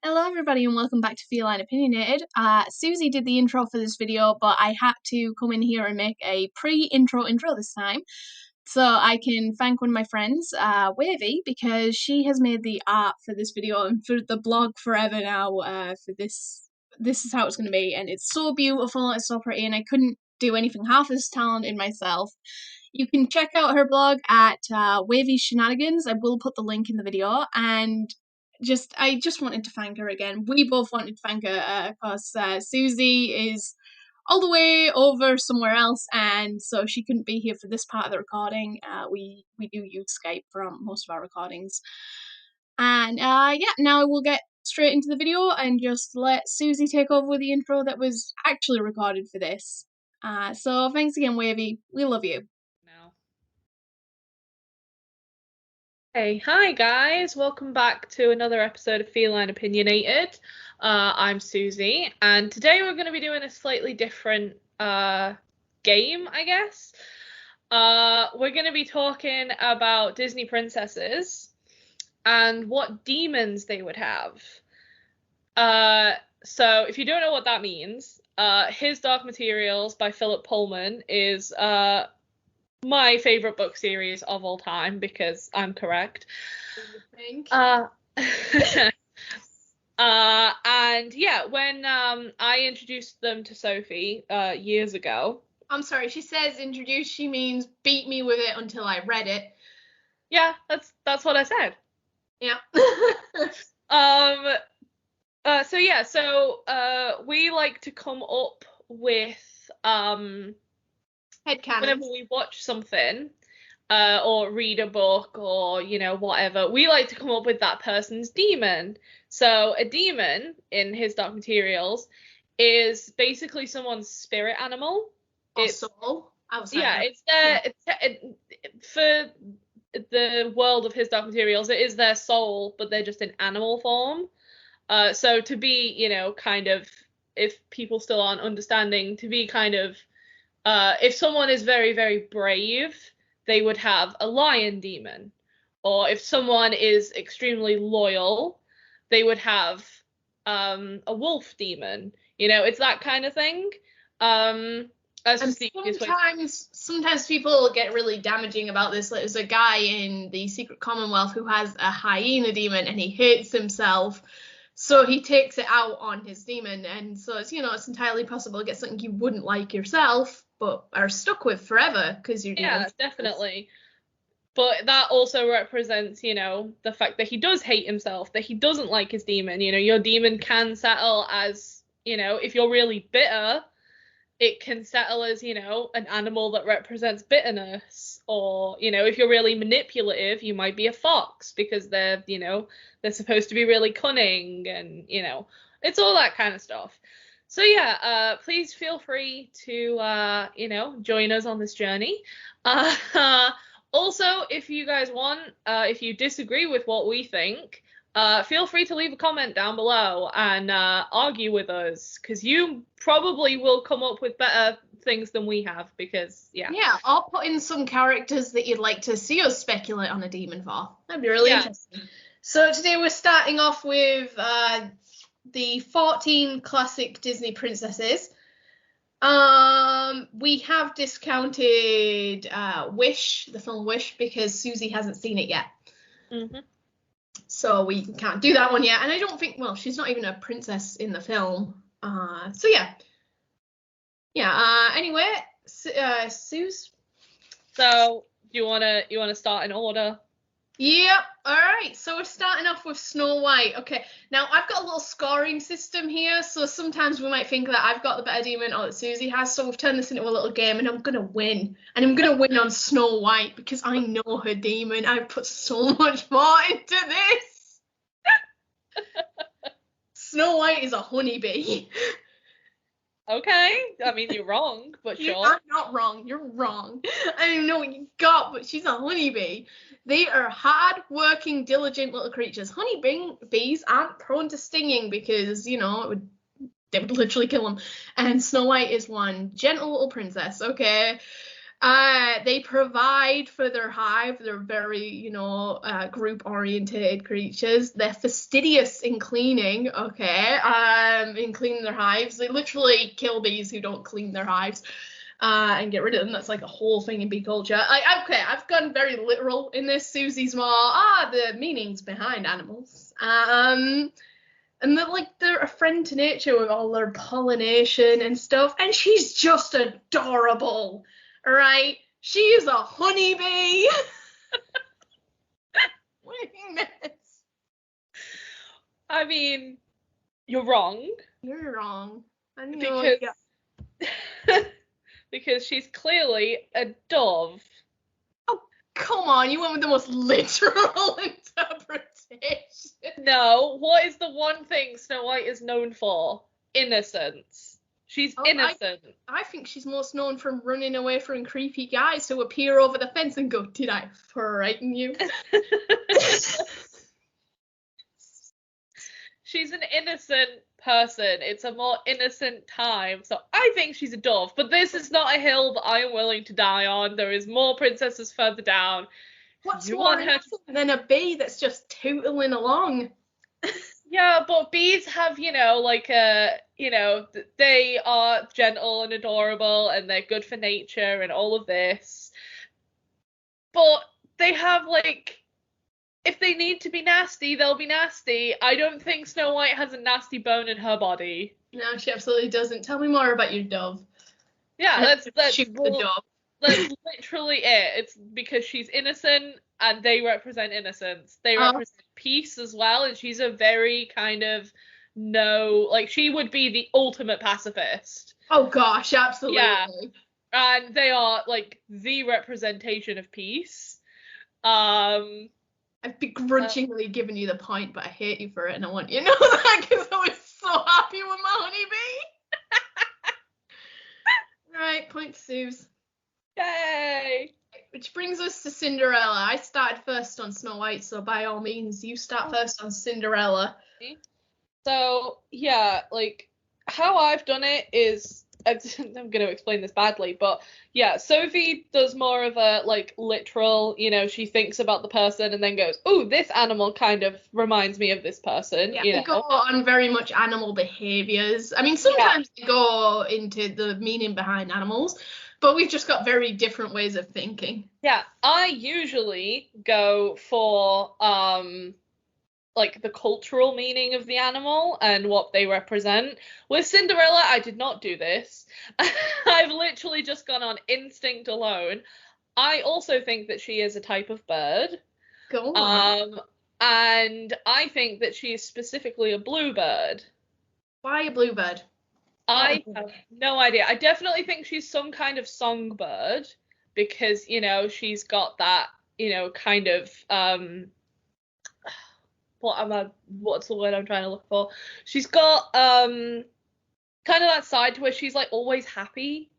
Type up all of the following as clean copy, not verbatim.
Hello everybody and welcome back to Feline Opinionated. Susie did the intro for this video, but I had to come in here and make a pre-intro this time. So I can thank one of my friends, Wavey, because she has made the art for this video and for the blog forever now, for this is how it's going to be. And it's so beautiful, it's so pretty, and I couldn't do anything half as talented myself. You can check out her blog at Wavey Shenanigans. I will put the link in the video, and I just wanted to thank her again. We both wanted to thank her because Susie is all the way over somewhere else, and so she couldn't be here for this part of the recording. We do use Skype for most of our recordings, and now we'll get straight into the video and just let Susie take over with the intro that was actually recorded for this. So thanks again, Wavey. We love you. No. Hey, hi guys, welcome back to another episode of Feline Opinionated. I'm Susie, and today we're going to be doing a slightly different game, I guess. We're going to be talking about Disney princesses and what demons they would have. So if you don't know what that means, His Dark Materials by Phillip Pullman is my favorite book series of all time, because I'm correct. And yeah, when I introduced them to Sophie years ago. I'm sorry, she says introduce, she means beat me with it until I read it. Yeah, that's what I said. Yeah. So we like to come up with headcanons. Whenever we watch something, or read a book, or, whatever, we like to come up with that person's demon. So a demon in His Dark Materials is basically someone's spirit animal. Or soul. Yeah, for the world of His Dark Materials, it is their soul, but they're just in animal form. So to be, kind of, if people still aren't understanding, to be kind of, if someone is very, very brave, they would have a lion demon. Or if someone is extremely loyal, they would have a wolf demon. It's that kind of thing. Sometimes people get really damaging about this. Like, there's a guy in the Secret Commonwealth who has a hyena demon and he hates himself. So he takes it out on his demon, and so it's it's entirely possible to get something you wouldn't like yourself, but are stuck with forever because you're definitely. But that also represents, the fact that he does hate himself, that he doesn't like his demon. Your demon can settle as, if you're really bitter, it can settle as, an animal that represents bitterness. Or, if you're really manipulative, you might be a fox because they're supposed to be really cunning, and, it's all that kind of stuff. So yeah, please feel free to, join us on this journey. Also, if you guys want, if you disagree with what we think, feel free to leave a comment down below and argue with us, because you probably will come up with better things than we have, because yeah, I'll put in some characters that you'd like to see us speculate on a demon for. That'd be really interesting. So today we're starting off with the 14 classic Disney princesses. We have discounted Wish, the film Wish, because Susie hasn't seen it yet. Mm-hmm. So we can't do that one yet, and I don't think, she's not even a princess in the film. Anyway, Suze. So do you wanna start in order? Yep. All right. So we're starting off with Snow White. Okay. Now I've got a little scoring system here, so sometimes we might think that I've got the better demon or that Susie has. So we've turned this into a little game, and I'm gonna win. And I'm gonna win on Snow White because I know her demon. I've put so much more into this. Snow White is a honeybee. Okay, I mean, you're wrong, but sure. I'm not wrong. You're wrong. I don't know what you got, but she's a honeybee. They are hard-working, diligent little creatures. Honeybees aren't prone to stinging because, they would literally kill them. And Snow White is one gentle little princess, okay? They provide for their hive. They're very, group-orientated creatures. They're fastidious in cleaning, okay, in cleaning their hives. They literally kill bees who don't clean their hives and get rid of them. That's like a whole thing in bee culture. I've gone very literal in this. Susie's more, the meanings behind animals. And they're a friend to nature with all their pollination and stuff. And she's just adorable. All right? She is a honeybee. I mean, you're wrong. You're wrong. I know. Because she's clearly a dove. Oh, come on. You went with the most literal interpretation. No, what is the one thing Snow White is known for? Innocence. She's innocent. I think she's most known from running away from creepy guys who appear over the fence and go, "Did I frighten you?" She's an innocent person. It's a more innocent time. So I think she's a dove. But this is not a hill that I am willing to die on. There is more princesses further down. What's more than a bee that's just tootling along? Yeah, but bees have, they are gentle and adorable and they're good for nature and all of this. But they have, if they need to be nasty, they'll be nasty. I don't think Snow White has a nasty bone in her body. No, she absolutely doesn't. Tell me more about your dove. Yeah, let's shoot the dove. That's literally it. It's because she's innocent and they represent innocence. They represent peace as well, and she's a very kind of she would be the ultimate pacifist. Oh gosh, absolutely. Yeah. And they are the representation of peace. I've begrudgingly given you the point, but I hate you for it, and I want you to know that because I was so happy with my honeybee. Right, point to Suze. Yay! Which brings us to Cinderella. I started first on Snow White, so by all means, you start first on Cinderella. So, yeah, how I've done it is, I'm going to explain this badly, but yeah, Sophie does more of a, literal, she thinks about the person and then goes, "Ooh, this animal kind of reminds me of this person." Yeah, they go on very much animal behaviors. I mean, sometimes they go into the meaning behind animals, but we've just got very different ways of thinking. Yeah, I usually go for, the cultural meaning of the animal and what they represent. With Cinderella, I did not do this. I've literally just gone on instinct alone. I also think that she is a type of bird. Go on. And I think that she is specifically a bluebird. Why a bluebird? I have no idea. I definitely think she's some kind of songbird because, she's got that, kind of, what's the word I'm trying to look for? She's got, kind of that side to where she's, always happy,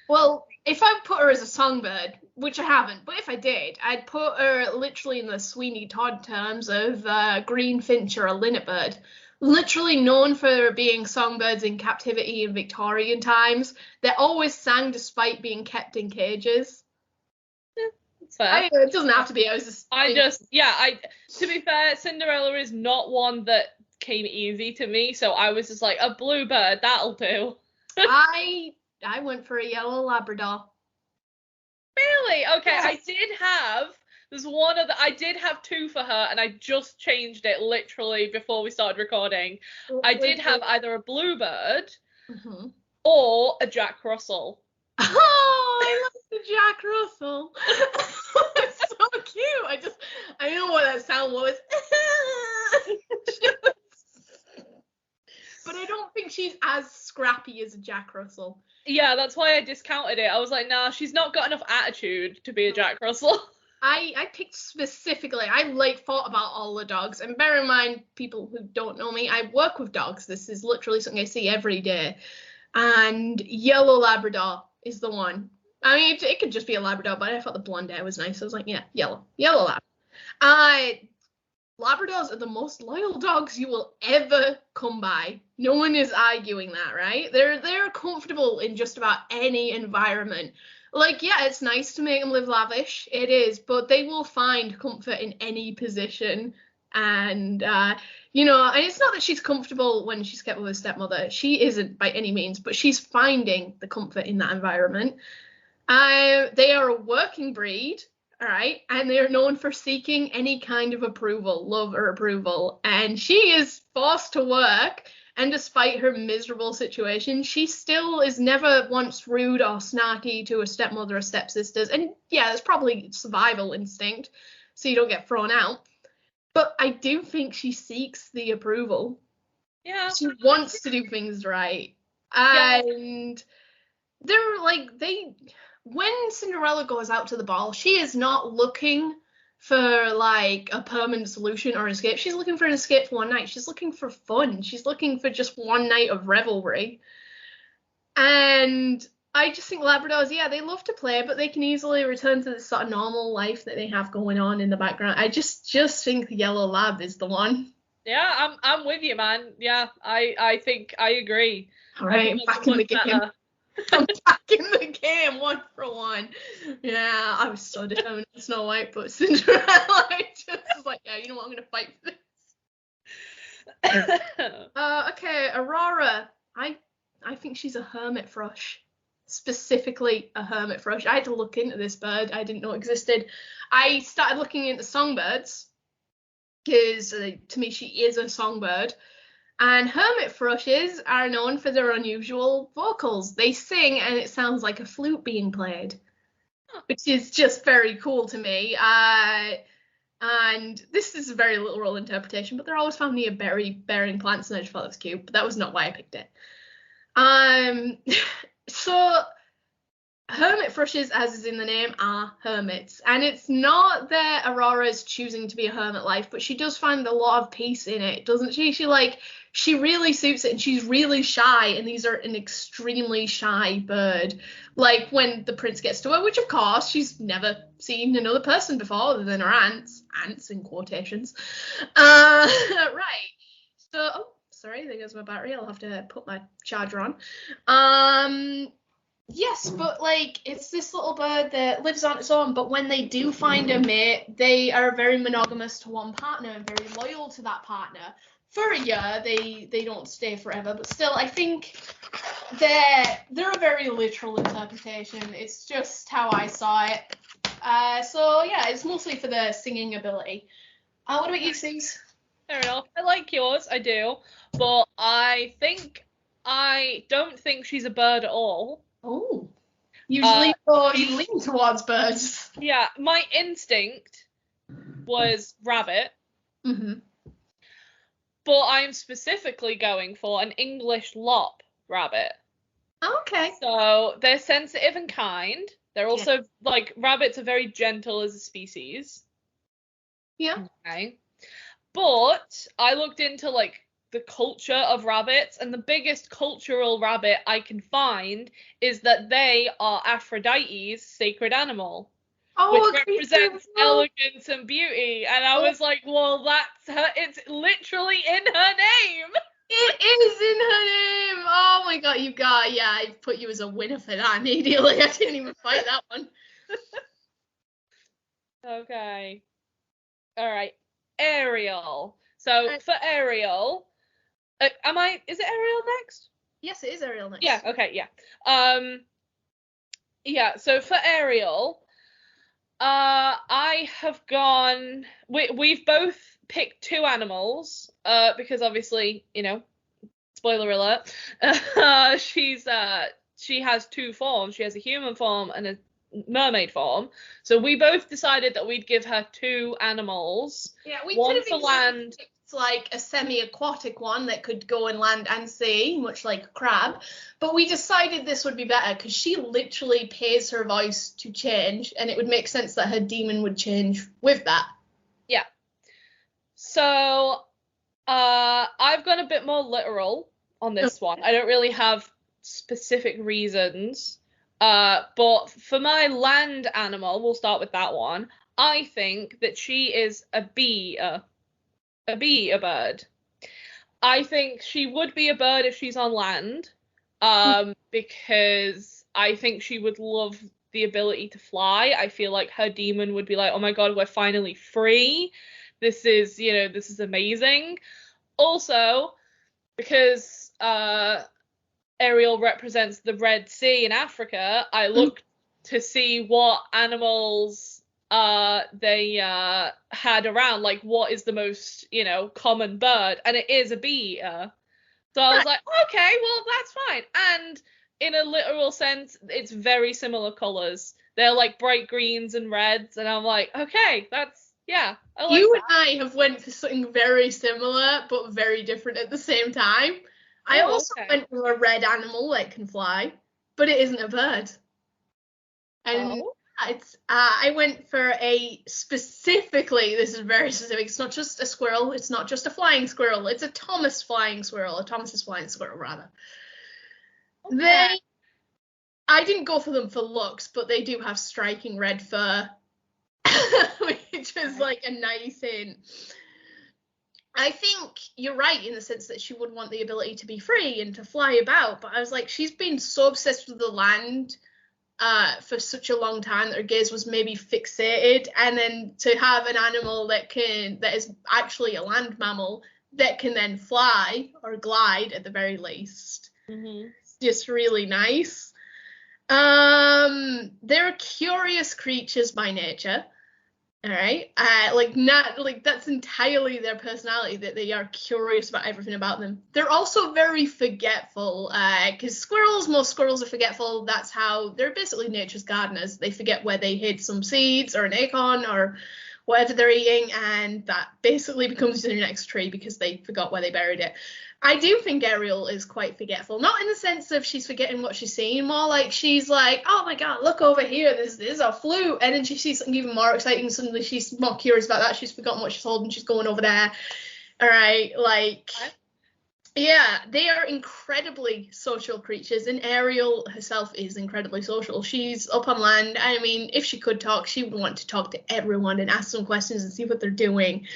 Well, if I put her as a songbird, which I haven't, but if I did, I'd put her literally in the Sweeney Todd terms of green finch or a linnet bird. Literally known for being songbirds in captivity in Victorian times. They're always sang despite being kept in cages. Yeah, that's fair. It doesn't have to be. To be fair, Cinderella is not one that came easy to me, so I was just like, a bluebird, that'll do. I went for a yellow Labrador. Really? Okay, Yes. I did have two for her, and I just changed it literally before we started recording. I did have either a bluebird or a Jack Russell. Oh, I love the Jack Russell. It's so cute. I know what that sound was. But I don't think she's as scrappy as a Jack Russell. Yeah, that's why I discounted it. I was like, nah, she's not got enough attitude to be a Jack Russell. I picked specifically, I thought about all the dogs, and bear in mind, people who don't know me, I work with dogs. This is literally something I see every day, and yellow Labrador is the one. I mean, it could just be a Labrador, but I thought the blonde hair was nice. I was like, yeah, yellow Lab. Labradors are the most loyal dogs you will ever come by. No one is arguing that, right? They're comfortable in just about any environment. Like, yeah, it's nice to make them live lavish. It is, but they will find comfort in any position. And, and it's not that she's comfortable when she's kept with her stepmother. She isn't by any means, but she's finding the comfort in that environment. They are a working breed, all right, and they are known for seeking any kind of approval, love or approval. And she is forced to work, and despite her miserable situation, she still is never once rude or snarky to her stepmother or stepsisters. And yeah, it's probably survival instinct, so you don't get thrown out. But I do think she seeks the approval. Yeah. She wants to do things right. Yeah. And they're like, when Cinderella goes out to the ball, she is not looking for like a permanent solution or escape. She's looking for an escape for one night. She's looking for fun. She's looking for just one night of revelry. And I just think Labradors, yeah, they love to play, but they can easily return to the sort of normal life that they have going on in the background. I just think the Yellow Lab is the one. Yeah, I'm with you, man. Yeah, I think I agree. All right, I'm back in the game. Better. I'm back in the game, 1-for-1. Yeah, I was so determined in Snow White, but Cinderella, I just was like, yeah, you know what, I'm going to fight for this. Okay, Aurora. I think she's a hermit thrush. Specifically a hermit thrush. I had to look into this bird. I didn't know it existed. I started looking into songbirds, because to me she is a songbird. And hermit thrushes are known for their unusual vocals. They sing and it sounds like a flute being played, which is just very cool to me. And this is a very literal interpretation, but they're always found near bearing plants, and I just thought that was cute, but that was not why I picked it. So hermit thrushes, as is in the name, are hermits. And it's not that Aurora's choosing to be a hermit life, but she does find a lot of peace in it, doesn't she? She really suits it, and she's really shy, and these are an extremely shy bird. Like when the prince gets to her, which of course she's never seen another person before other than her ants in quotations. Right. So, oh, sorry, there goes my battery. I'll have to put my charger on. Yes, but like it's this little bird that lives on its own, but when they do find a mate, they are very monogamous to one partner and very loyal to that partner. For a year, they don't stay forever, but still I think they're a very literal interpretation. It's just how I saw it. So yeah, it's mostly for the singing ability. What about you, Suze? Fair enough. I like yours, I do, but I don't think she's a bird at all. Oh, you lean towards birds. Yeah, my instinct was rabbit. Mm-hmm. But I'm specifically going for an English lop rabbit. Okay. So they're sensitive and kind. They're also, like, rabbits are very gentle as a species. Yeah. Okay. But I looked into, like, the culture of rabbits, and the biggest cultural rabbit I can find is that they are Aphrodite's sacred animal. Which represents elegance and beauty. And I was like, well, that's her. It's literally in her name. It is in her name. Oh my god, I put you as a winner for that immediately. I didn't even fight that one. Okay. All right. Ariel. So for Ariel, is it Ariel next? Yes, it is Ariel next. Yeah, okay, yeah. Yeah, so for Ariel, I have gone. We've both picked two animals. Because obviously, spoiler alert. She has two forms. She has a human form and a mermaid form. So we both decided that we'd give her two animals. Yeah, we one for land. It's like a semi-aquatic one that could go in land and sea, much like a crab. But we decided this would be better because she literally pays her voice to change, and it would make sense that her demon would change with that. Yeah. So I've gone a bit more literal on this one. I don't really have specific reasons. But for my land animal, we'll start with that one. I think that she is a bird. I think she would be a bird if she's on land, because I think she would love the ability to fly, I feel like her demon would be like, oh my god, we're finally free. This is, this is amazing. Also, because Ariel represents the Red Sea in Africa, I looked to see what animals they had around, like what is the most, common bird, and it is a bee eater. So I was like, okay, well, that's fine. And in a literal sense, it's very similar colors. They're like bright greens and reds, and I'm like, okay, that's, yeah, I like You that. and I have went for something very similar, but very different at the same time. I also went for a red animal that can fly, but it isn't a bird. And I went for a specifically, this is very specific, it's not just a squirrel, it's not just a flying squirrel, it's a Thomas's flying squirrel, rather. Okay. I didn't go for them for looks, but they do have striking red fur, which is like a nice hint. I think you're right in the sense that she would want the ability to be free and to fly about, but I was like, she's been so obsessed with the land for such a long time that her gaze was maybe fixated, and then to have an animal that is actually a land mammal that can then fly or glide at the very least, it's just really nice. They're curious creatures by nature. All right, that's entirely their personality, that they are curious about everything about them. They're also very forgetful, because most squirrels are forgetful. That's how they're basically nature's gardeners. They forget where they hid some seeds or an acorn or whatever they're eating, and that basically becomes their next tree because they forgot where they buried it. I do think Ariel is quite forgetful, not in the sense of she's forgetting what she's seeing, more like she's like, oh my god, look over here, there's a flute, and then she sees something even more exciting, suddenly she's more curious about that, she's forgotten what she's holding, she's going over there. All right, yeah, they are incredibly social creatures, and Ariel herself is incredibly social. She's up on land. I mean, if she could talk, she would want to talk to everyone and ask them questions and see what they're doing.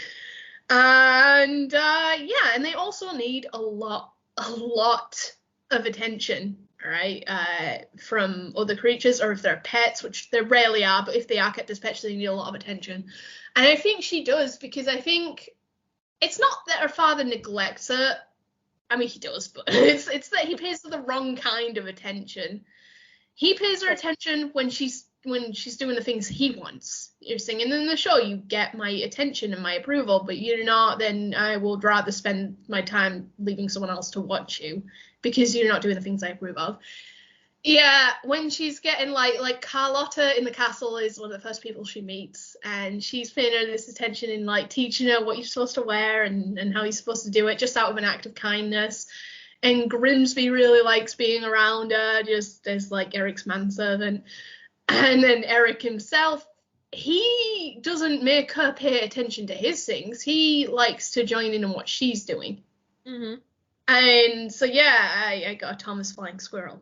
And and they also need a lot of attention, right, from other creatures, or if they're pets, which they rarely are, but if they are kept as pets, they need a lot of attention. And I think she does, because I think it's not that her father neglects her. I mean, he does, but it's that he pays her the wrong kind of attention. He pays her attention when she's doing the things he wants. You're singing in the show, you get my attention and my approval, but you're not, then I would rather spend my time leaving someone else to watch you because you're not doing the things I approve of. Yeah, when she's getting like Carlotta in the castle is one of the first people she meets, and she's paying her this attention and like teaching her what you're supposed to wear and how you're supposed to do it, just out of an act of kindness. And Grimsby really likes being around her, just as like Eric's manservant. And then Eric himself, he doesn't make her pay attention to his things. He likes to join in on what she's doing. And so yeah, I got a Thomas flying squirrel.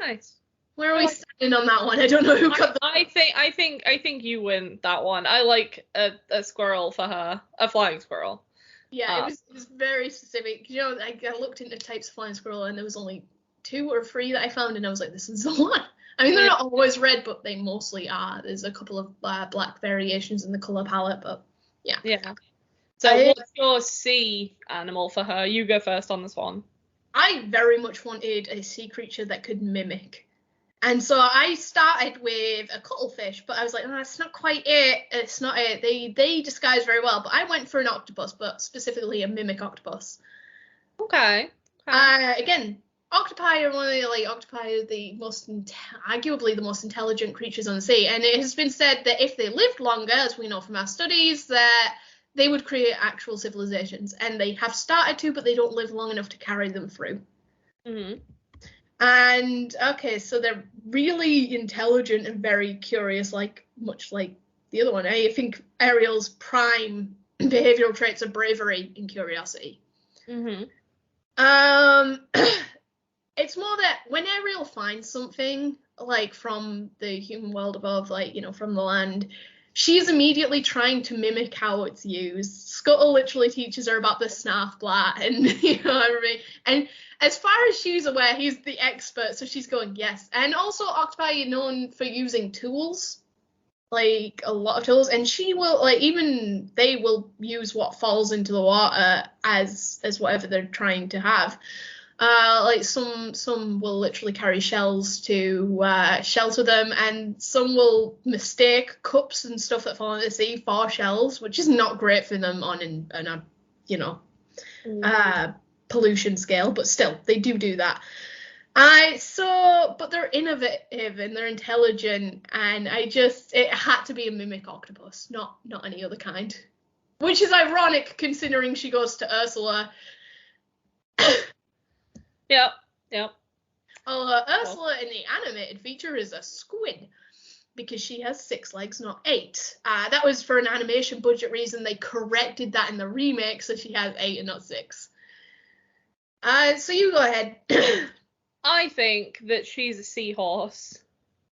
Nice. Where are we standing on that one? I don't know who got the... I think you win that one. I like a squirrel for her, a flying squirrel. Yeah, it was very specific. You know, I looked into types of flying squirrel, and there was only 2 or 3 that I found, and I was like, this is the one. I mean, they're not always red, but they mostly are. There's a couple of black variations in the color palette, but yeah. Yeah. So what's your sea animal for her? You go first on this one. I very much wanted a sea creature that could mimic. And so I started with a cuttlefish, but I was like, oh, that's not quite it. It's not it. They disguise very well, but I went for an octopus, but specifically a mimic octopus. Okay. Again, octopi are arguably the most intelligent creatures on the sea, and it has been said that if they lived longer, as we know from our studies, that they would create actual civilizations, and they have started to, but they don't live long enough to carry them through. And okay, so they're really intelligent and very curious, much like the other one. I think Ariel's prime behavioral traits are bravery and curiosity. It's more that when Ariel finds something, like from the human world above, from the land, she's immediately trying to mimic how it's used. Scuttle literally teaches her about the snarf blat, and you know what I mean? And as far as she's aware, he's the expert, so she's going, yes. And also, octopi are known for using tools, like a lot of tools, and she will, like, even they will use what falls into the water as whatever they're trying to have. Like some will literally carry shells to shelter them, and some will mistake cups and stuff that fall into the sea for shells, which is not great for them on a you know pollution scale, but still they do that. But they're innovative and they're intelligent, and it had to be a mimic octopus, not any other kind, which is ironic considering she goes to Ursula. Yep. Ursula in the animated feature is a squid because she has 6 legs, not 8. That was for an animation budget reason. They corrected that in the remake, so she has 8 and not 6. So you go ahead. I think that she's a seahorse.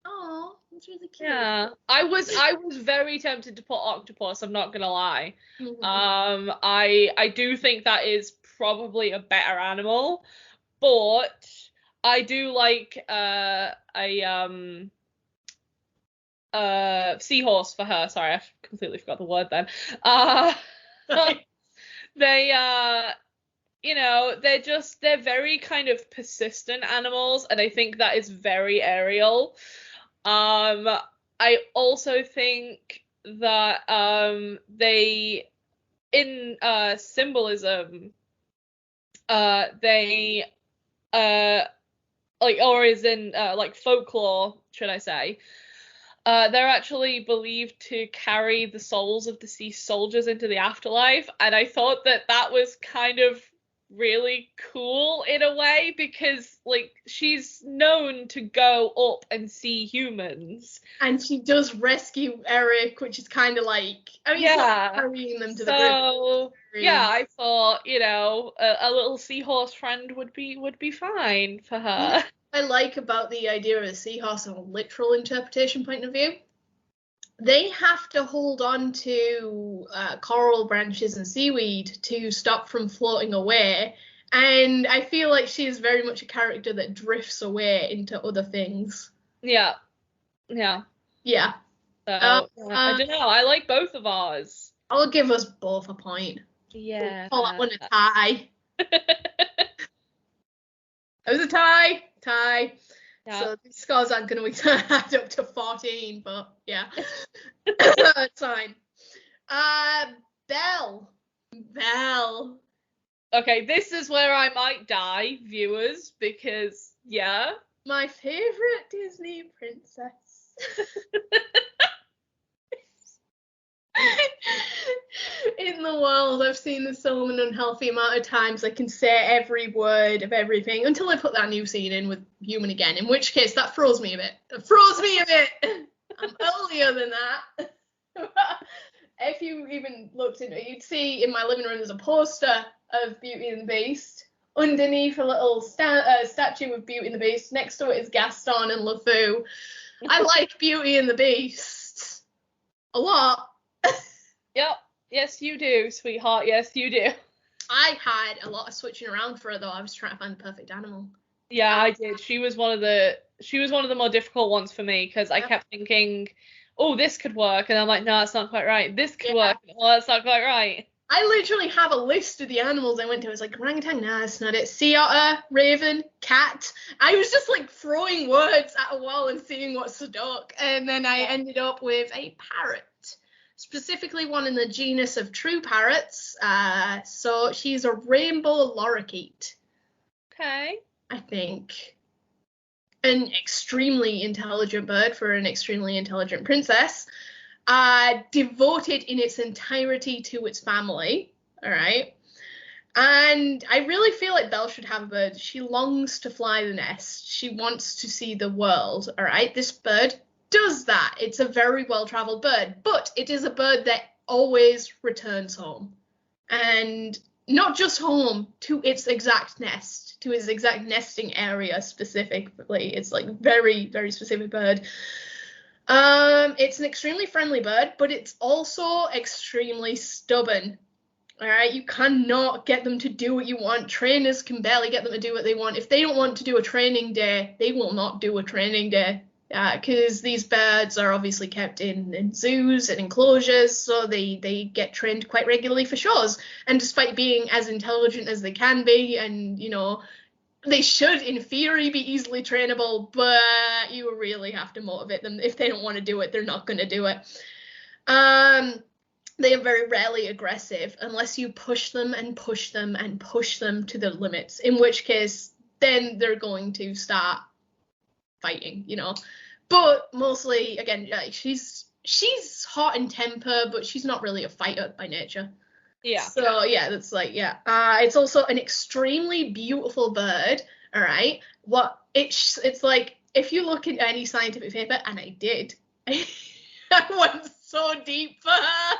Oh, that's really cute. Yeah, I was very tempted to put octopus. I'm not gonna lie. Mm-hmm. I do think that is probably a better animal, but I do like a seahorse for her. Sorry, I completely forgot the word then. They you know, they're very kind of persistent animals, and I think that is very aerial. I also think that they, in symbolism, they like, or is in like folklore, should I say, they're actually believed to carry the souls of deceased soldiers into the afterlife, and I thought that was kind of really cool in a way, because like she's known to go up and see humans, and she does rescue Eric, which is kind of like, I mean, yeah, carrying them to the so bridge. yeah, I thought, you know, a little seahorse friend would be fine for her. I like about the idea of a seahorse from a literal interpretation point of view. They have to hold on to coral branches and seaweed to stop from floating away. And I feel like she is very much a character that drifts away into other things. Yeah. Yeah. So, I don't know. I like both of ours. I'll give us both a point. Yeah. We'll call that one a tie. It was a tie. Yeah. So the scores aren't going to add up to 14, but yeah. It's fine. Belle. Okay, this is where I might die, viewers, because, yeah. My favorite Disney princess. In the world, I've seen this so an unhealthy amount of times. I can say every word of everything until I put that new scene in with Human again, in which case that froze me a bit. I'm earlier tthan that. If you even looked into it, you'd see in my living room there's a poster of Beauty and the Beast. Underneath a little statue of Beauty and the Beast. Next to it is Gaston and LeFou. I like Beauty and the Beast a lot. Yep. Yes, you do, sweetheart. Yes, you do. I had a lot of switching around for her, though. I was trying to find the perfect animal. Yeah, I did. She was one of the more difficult ones for me, because I kept thinking, oh, this could work, and I'm like, no, that's not quite right. This could work. Oh, that's not quite right. I literally have a list of the animals I went to. I was like, orangutan, nah, that's not it. Sea otter, raven, cat. I was just like throwing words at a wall and seeing what stuck. And then I ended up with a parrot, specifically one in the genus of true parrots. So she's a rainbow lorikeet. Okay. I think. An extremely intelligent bird for an extremely intelligent princess. Devoted in its entirety to its family, all right? And I really feel like Belle should have a bird. She longs to fly the nest. She wants to see the world, all right? This bird does that. It's a very well-traveled bird, but it is a bird that always returns home. And not just home, to its exact nest, to its exact nesting area specifically. It's like very, very specific bird. It's an extremely friendly bird, but it's also extremely stubborn. All right, you cannot get them to do what you want. Trainers can barely get them to do what they want. If they don't want to do a training day, they will not do a training day. Because these birds are obviously kept in zoos and enclosures, so they get trained quite regularly for shows. And despite being as intelligent as they can be, and they should, in theory, be easily trainable, but you really have to motivate them. If they don't want to do it, they're not going to do it. They are very rarely aggressive unless you push them and push them and push them to the limits, in which case then they're going to start fighting, But mostly, again, she's hot in temper, but she's not really a fighter by nature. Yeah. So yeah, that's like, yeah. It's also an extremely beautiful bird. All right. It's like, if you look into any scientific paper, and I did, I went so deep for her.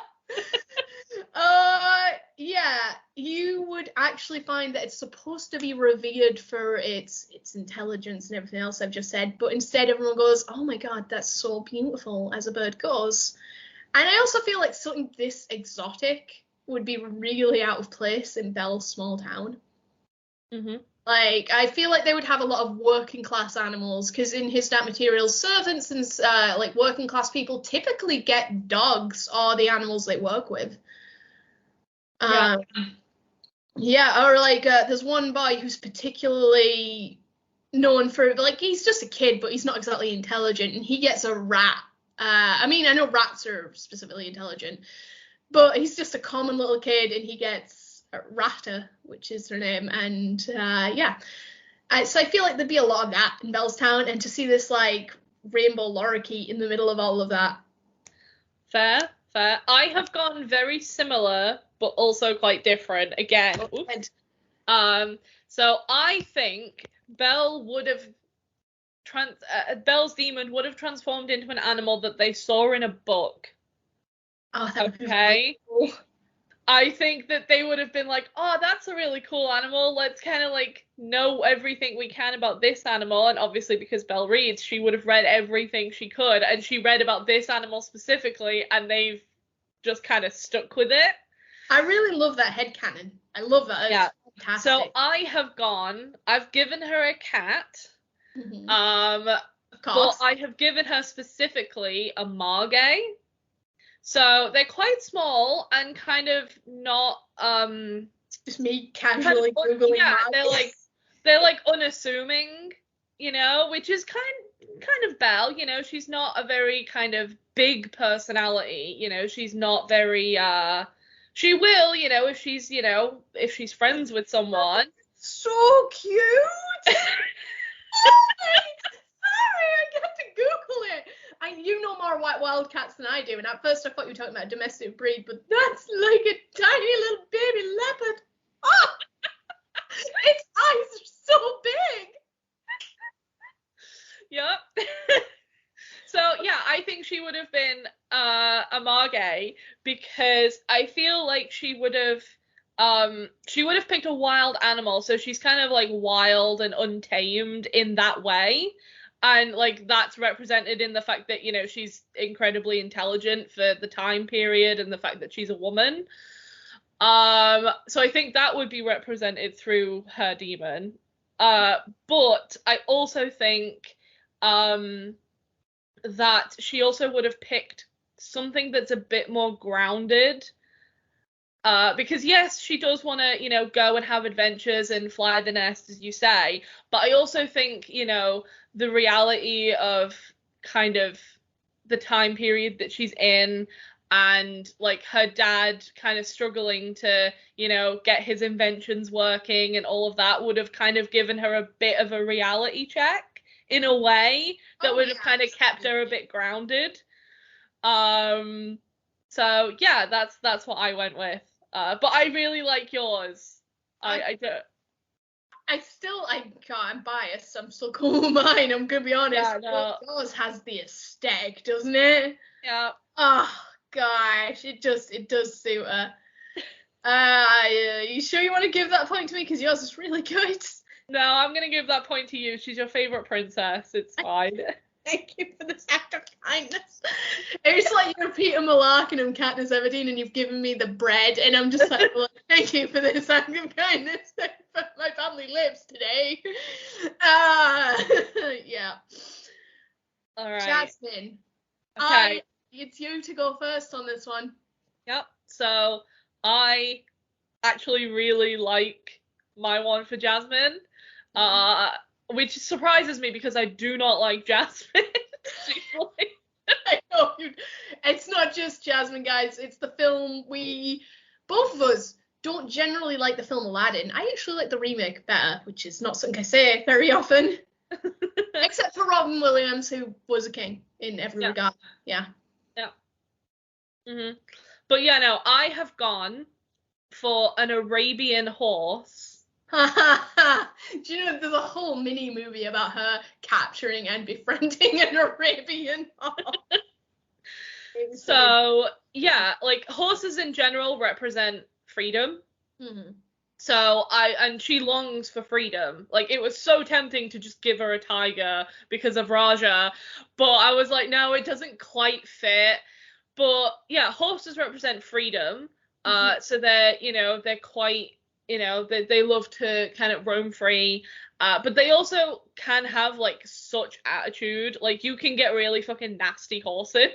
Yeah, you would actually find that it's supposed to be revered for its intelligence and everything else I've just said, but instead everyone goes, oh my god, that's so beautiful, as a bird goes. And I also feel like something this exotic would be really out of place in Bell's small town. Mm-hmm. Like, I feel like they would have a lot of working class animals, because in his stat materials, servants and like working class people typically get dogs or the animals they work with. Yeah. Yeah, or like there's one boy who's particularly known for, like, he's just a kid, but he's not exactly intelligent, and he gets a rat. I mean, I know rats are specifically intelligent, but he's just a common little kid, and he gets Rata, which is her name, and yeah. So I feel like there'd be a lot of that in Bellstown, and to see this, like, rainbow lorikeet in the middle of all of that. Fair. I have gone very similar, but also quite different. Again. So I think Belle would have Belle's demon would have transformed into an animal that they saw in a book. Oh, that would be really cool. I think that they would have been like, oh, that's a really cool animal. Let's kind of like know everything we can about this animal. And obviously, because Belle reads, she would have read everything she could. And she read about this animal specifically, and they've just kind of stuck with it. I really love that headcanon. I love that. Yeah. It's fantastic. So I've given her a cat. Mm-hmm. Of course. But I have given her specifically a margay. So they're quite small and kind of not just me casually googling. Yeah, they're like unassuming, which is kind of Belle, she's not a very kind of big personality, she's not very she will, if she's friends with someone. So cute. Sorry, I got to Google it. You know more white wildcats than I do, and at first I thought you were talking about a domestic breed, but that's like a tiny little baby leopard. Oh, its eyes are so big. Yep. So yeah, I think she would have been a margay, because I feel like she would have picked a wild animal, so she's kind of like wild and untamed in that way. And like that's represented in the fact that, she's incredibly intelligent for the time period and the fact that she's a woman. So I think that would be represented through her demon. But I also think that she also would have picked something that's a bit more grounded. Because yes, she does want to, go and have adventures and fly the nest, as you say. But I also think, the reality of kind of the time period that she's in, and like her dad kind of struggling to, get his inventions working and all of that, would have kind of given her a bit of a reality check in a way that would have kind of kept her a bit grounded. So yeah, that's what I went with. But I really like yours. I do. I'm biased. I'm still cool with mine. I'm gonna be honest. Yeah, no. Yours has the aesthetic, doesn't it? Yeah. Oh gosh, it does suit her. You sure you want to give that point to me? Because yours is really good. No, I'm gonna give that point to you. She's your favorite princess. It's fine. Thank you for this act of kindness. It's like you're Peter Malark and I'm Katniss Everdeen and you've given me the bread and I'm just like, well, thank you for this act of kindness. My family lives today. Yeah. All right. Jasmine. Okay. It's you to go first on this one. Yep. So I actually really like my one for Jasmine, which surprises me because I do not like Jasmine. I know it's not just Jasmine, guys. It's the film both of us don't generally like the film Aladdin. I actually like the remake better, which is not something I say very often. Except for Robin Williams, who was a king in every regard. Yeah. Yeah. Mm-hmm. But yeah, no, I have gone for an Arabian horse. Do you know there's a whole mini movie about her capturing and befriending an Arabian horse? So yeah, like horses in general represent freedom. Mm-hmm. So and she longs for freedom. Like it was so tempting to just give her a tiger because of Raja, but I was like, no, it doesn't quite fit. But yeah, horses represent freedom. So they're quite, they love to kind of roam free. But they also can have like such attitude. Like you can get really fucking nasty horses.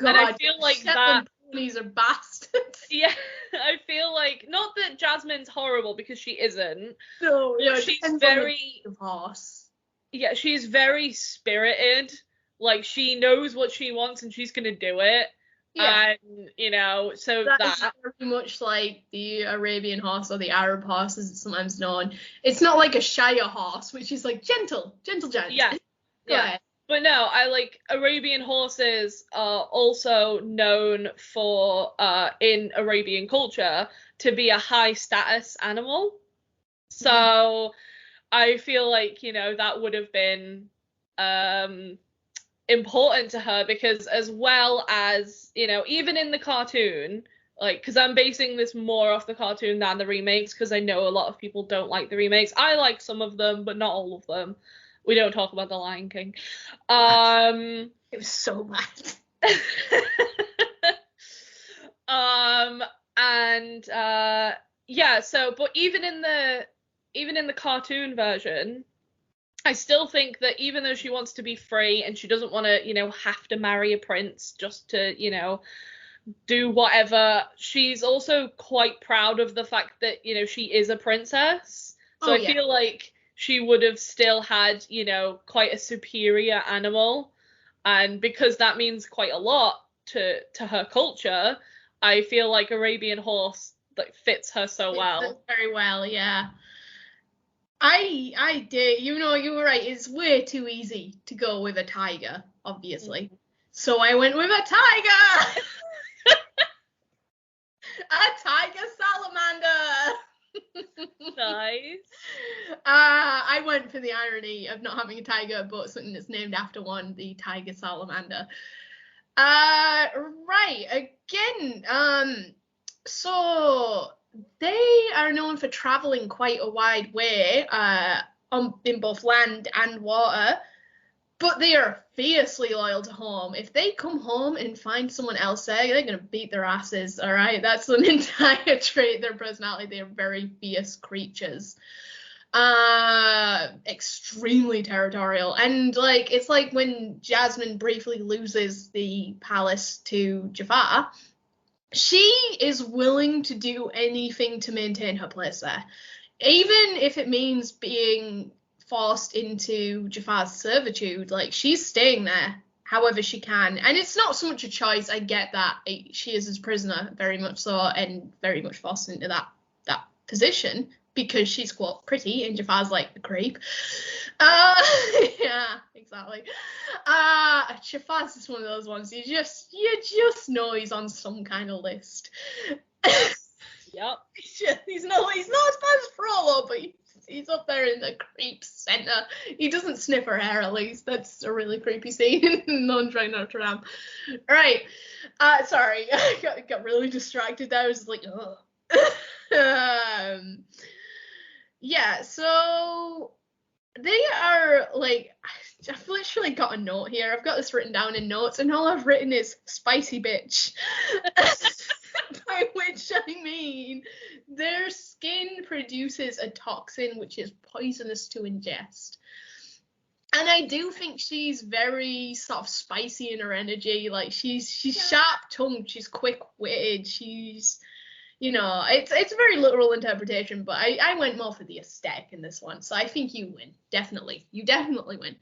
God, and I feel like Shetland ponies are bastards. Yeah, I feel like not that Jasmine's horrible because she isn't. No, yeah, she's very horse. Yeah, she's very spirited. Like she knows what she wants and she's gonna do it. Yeah. And so That's very much like the Arabian horse or the Arab horse, as it's sometimes known. It's not like a Shire horse, which is like gentle giant. Yeah. Go ahead. But no, I like Arabian horses are also known for in Arabian culture to be a high status animal. So I feel like, that would have been important to her because as well as, even in the cartoon, like, because I'm basing this more off the cartoon than the remakes because I know a lot of people don't like the remakes. I like some of them, but not all of them. We don't talk about The Lion King. It was so bad. But even in the cartoon version, I still think that even though she wants to be free and she doesn't want to, have to marry a prince just to, do whatever, she's also quite proud of the fact that, she is a princess. So I feel like she would have still had, quite a superior animal. And because that means quite a lot to her culture, I feel like Arabian horse like fits her so well. Very well, yeah. I did. You were right. It's way too easy to go with a tiger, obviously. Mm-hmm. So I went with a tiger. A tiger salamander. Nice. I went for the irony of not having a tiger, but something that's named after one, the tiger salamander. Right. Again, so they are known for traveling quite a wide way, in both land and water. But they are fiercely loyal to home. If they come home and find someone else there, they're going to beat their asses, all right? That's an entire trait, their personality. They are very fierce creatures. Extremely territorial. And, it's like when Jasmine briefly loses the palace to Jafar, she is willing to do anything to maintain her place there. Even if it means being forced into Jafar's servitude, she's staying there however she can. And it's not so much a choice, I get that. She is his prisoner, very much so, and very much forced into that position because she's quite pretty and Jafar's like a creep. Yeah, exactly. Jafar's just one of those ones you just know he's on some kind of list. Yep. He's not as bad as Frollo, but he's up there in the creep center. He doesn't sniff her hair, at least. That's a really creepy scene in Non-Train Notre Dame. Right. Sorry. I got really distracted there. I was like, ugh. Yeah, so They are, like, I've literally got a note here. I've got this written down in notes, and all I've written is spicy bitch. By which I mean their skin produces a toxin which is poisonous to ingest. And I do think she's very sort of spicy in her energy. Like, she's sharp-tongued, she's quick-witted, she's... it's a very literal interpretation, but I went more for the aesthetic in this one, so I think you win. Definitely. You definitely win.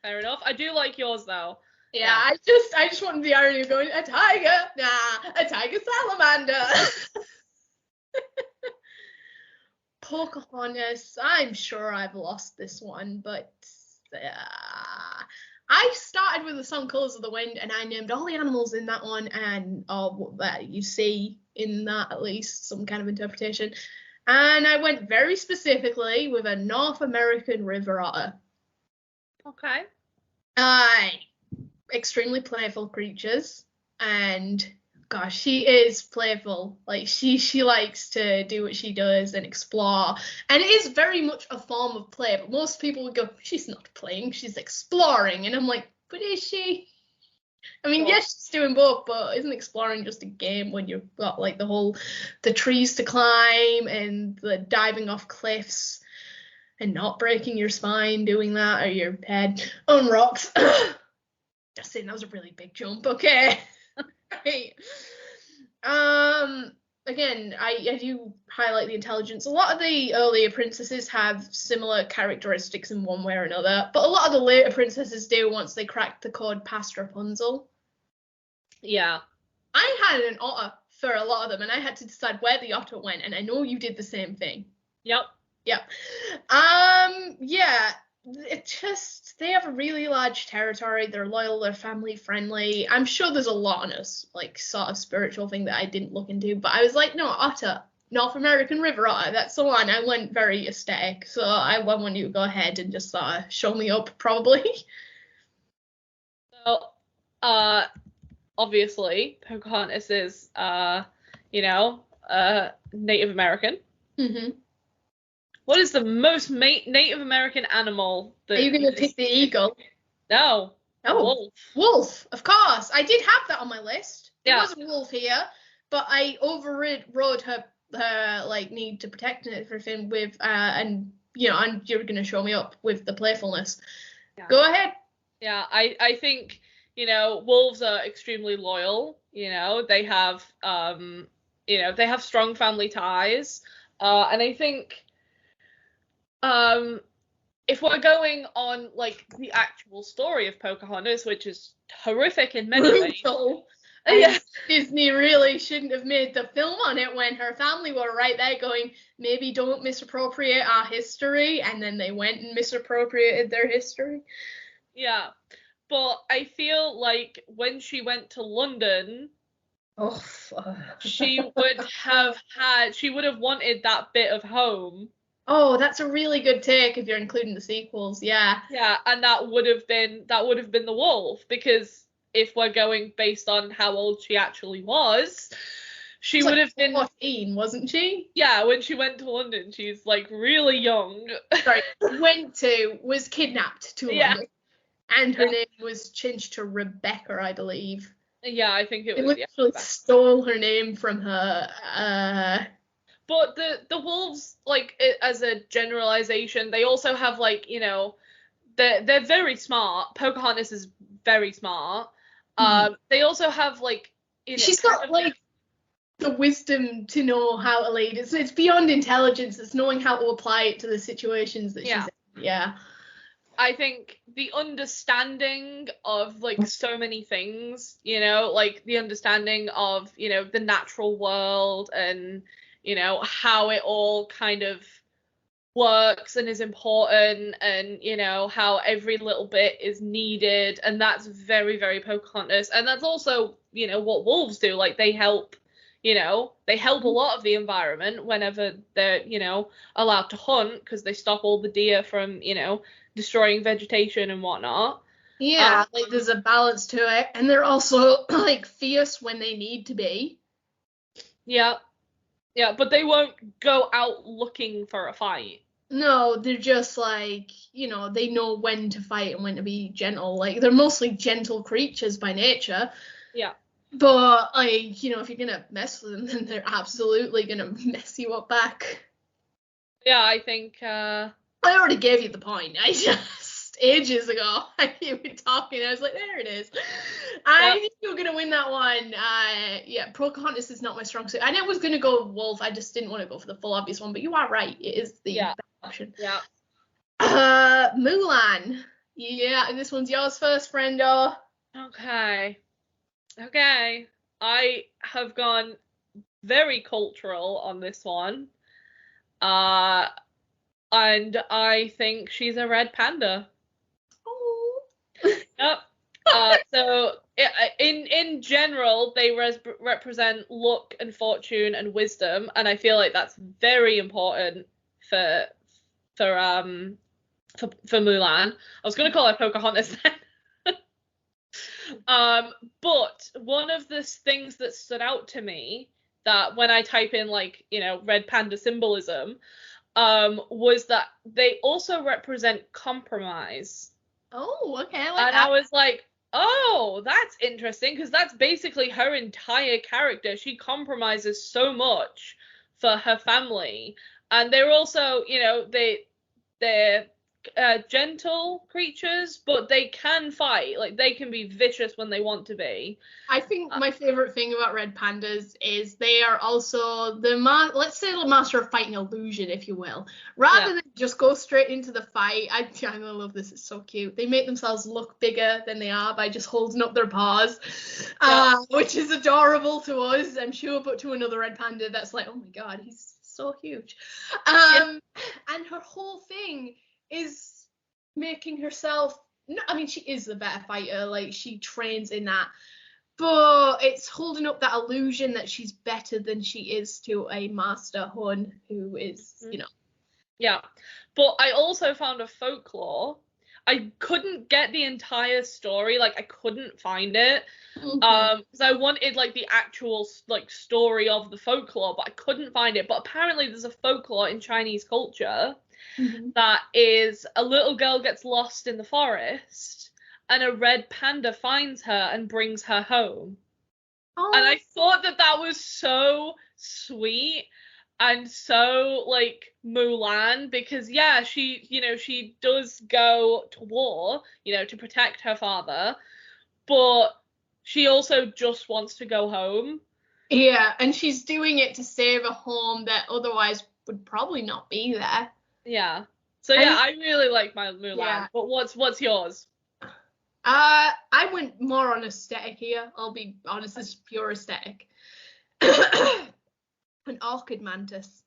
Fair enough. I do like yours, though. Yeah, I just wanted the irony of going, a tiger? Nah, a tiger salamander. Pocahontas, I'm sure I've lost this one, but I started with the song Colours of the Wind, and I named all the animals in that one, and that you see in that, at least some kind of interpretation. And I went very specifically with a North American river otter. Okay. Extremely playful creatures, and gosh, she is playful. Like, she likes to do what she does and explore, and it is very much a form of play, but most people would go, she's not playing, she's exploring, and I'm like, but is she? I mean, yes, she's doing both, but isn't exploring just a game when you've got, like, the trees to climb and the diving off cliffs and not breaking your spine doing that, or your head on rocks? Just saying, that was a really big jump. Okay. Right. Again, I do highlight the intelligence. A lot of the earlier princesses have similar characteristics in one way or another, but a lot of the later princesses do once they crack the code past Rapunzel. Yeah. I had an otter for a lot of them, and I had to decide where the otter went, and I know you did the same thing. Yep. Yeah. It just, they have a really large territory, they're loyal, they're family friendly. I'm sure there's a lot on us, like, sort of spiritual thing that I didn't look into, but I was like, no, otter, North American river otter, that's the one. I went very aesthetic, so I want you to go ahead and just sort of show me up, probably. So, obviously, Pocahontas is, Native American. Mm-hmm. What is the most Native American animal that... Are you going to pick the eagle? No. Oh, wolf. Wolf, of course. I did have that on my list. There Yeah. was a wolf here, but I overrode her like, need to protect everything with, and you're going to show me up with the playfulness. Yeah. Go ahead. Yeah, I think, wolves are extremely loyal. They have, they have strong family ties. And I think, if we're going on, like, the actual story of Pocahontas, which is horrific in many ways. Yeah. Disney really shouldn't have made the film on it when her family were right there going, maybe don't misappropriate our history, and then they went and misappropriated their history. Yeah, but I feel like when she went to London, she would have wanted that bit of home. Oh, that's a really good take if you're including the sequels, yeah. Yeah, and that would have been the wolf, because if we're going based on how old she actually was, she would have been 14, wasn't she? Yeah, when she went to London, she's, like, really young. Sorry, was kidnapped to London. And her name was changed to Rebecca, I believe. Yeah, I think it was. They literally stole her name from her. But the wolves, like, as a generalization, they also have, like, they're very smart. Pocahontas is very smart. They also have, like, she's got, like, the wisdom to know how to lead. It's beyond intelligence. It's knowing how to apply it to the situations that she's in. Yeah. I think the understanding of, like, so many things, like the understanding of, the natural world and, how it all kind of works and is important, and, how every little bit is needed. And that's very, very Pocahontas. And that's also, what wolves do. Like, they help, they help a lot of the environment whenever they're, allowed to hunt, because they stop all the deer from, destroying vegetation and whatnot. Yeah, like, there's a balance to it, and they're also, like, fierce when they need to be. Yeah, but they won't go out looking for a fight. No, they're just like, they know when to fight and when to be gentle. Like, they're mostly gentle creatures by nature. Yeah. But, like, if you're gonna mess with them, then they're absolutely gonna mess you up back. Yeah, I think, I already gave you the point. I just, ages ago, you were talking, I was like, there it is. I think you're gonna win that one. Yeah, Pocahontas is not my strong suit. I know I was gonna go Wolf, I just didn't want to go for the full obvious one, but you are right, it is the best option. Yeah. Mulan. Yeah, this one's yours first, friendo. Okay. I have gone very cultural on this one. And I think she's a red panda. Oh. Yep. So in general, they represent luck and fortune and wisdom, and I feel like that's very important for Mulan. I was gonna call her Pocahontas then. But one of the things that stood out to me that when I type in red panda symbolism, was that they also represent compromise. Oh, okay, I like And that. I was like, oh, that's interesting because that's basically her entire character. She compromises so much for her family, and they're also, they're gentle creatures, but they can fight. Like they can be vicious when they want to be. I think my favorite thing about red pandas is they are also let's say the master of fighting illusion, if you will. Rather than just go straight into the fight, I love this. It's so cute. They make themselves look bigger than they are by just holding up their paws, which is adorable to us, I'm sure, but to another red panda, that's like, oh my god, he's so huge. And her whole thing is making herself. No, I mean, she is the better fighter. Like she trains in that. But it's holding up that illusion that she's better than she is to a Master Hun who is, Yeah. But I also found a folklore. I couldn't get the entire story, I couldn't find it. Because I wanted the actual story of the folklore, but I couldn't find it. But apparently there's a folklore in Chinese culture that is a little girl gets lost in the forest and a red panda finds her and brings her home. Oh. And I thought that was so sweet and so Mulan, because she does go to war, to protect her father, but she also just wants to go home. Yeah, and she's doing it to save a home that otherwise would probably not be there. Yeah. So yeah, I really like my Mulan. Yeah. But what's yours? I went more on aesthetic here. I'll be honest, this is pure aesthetic. An orchid mantis.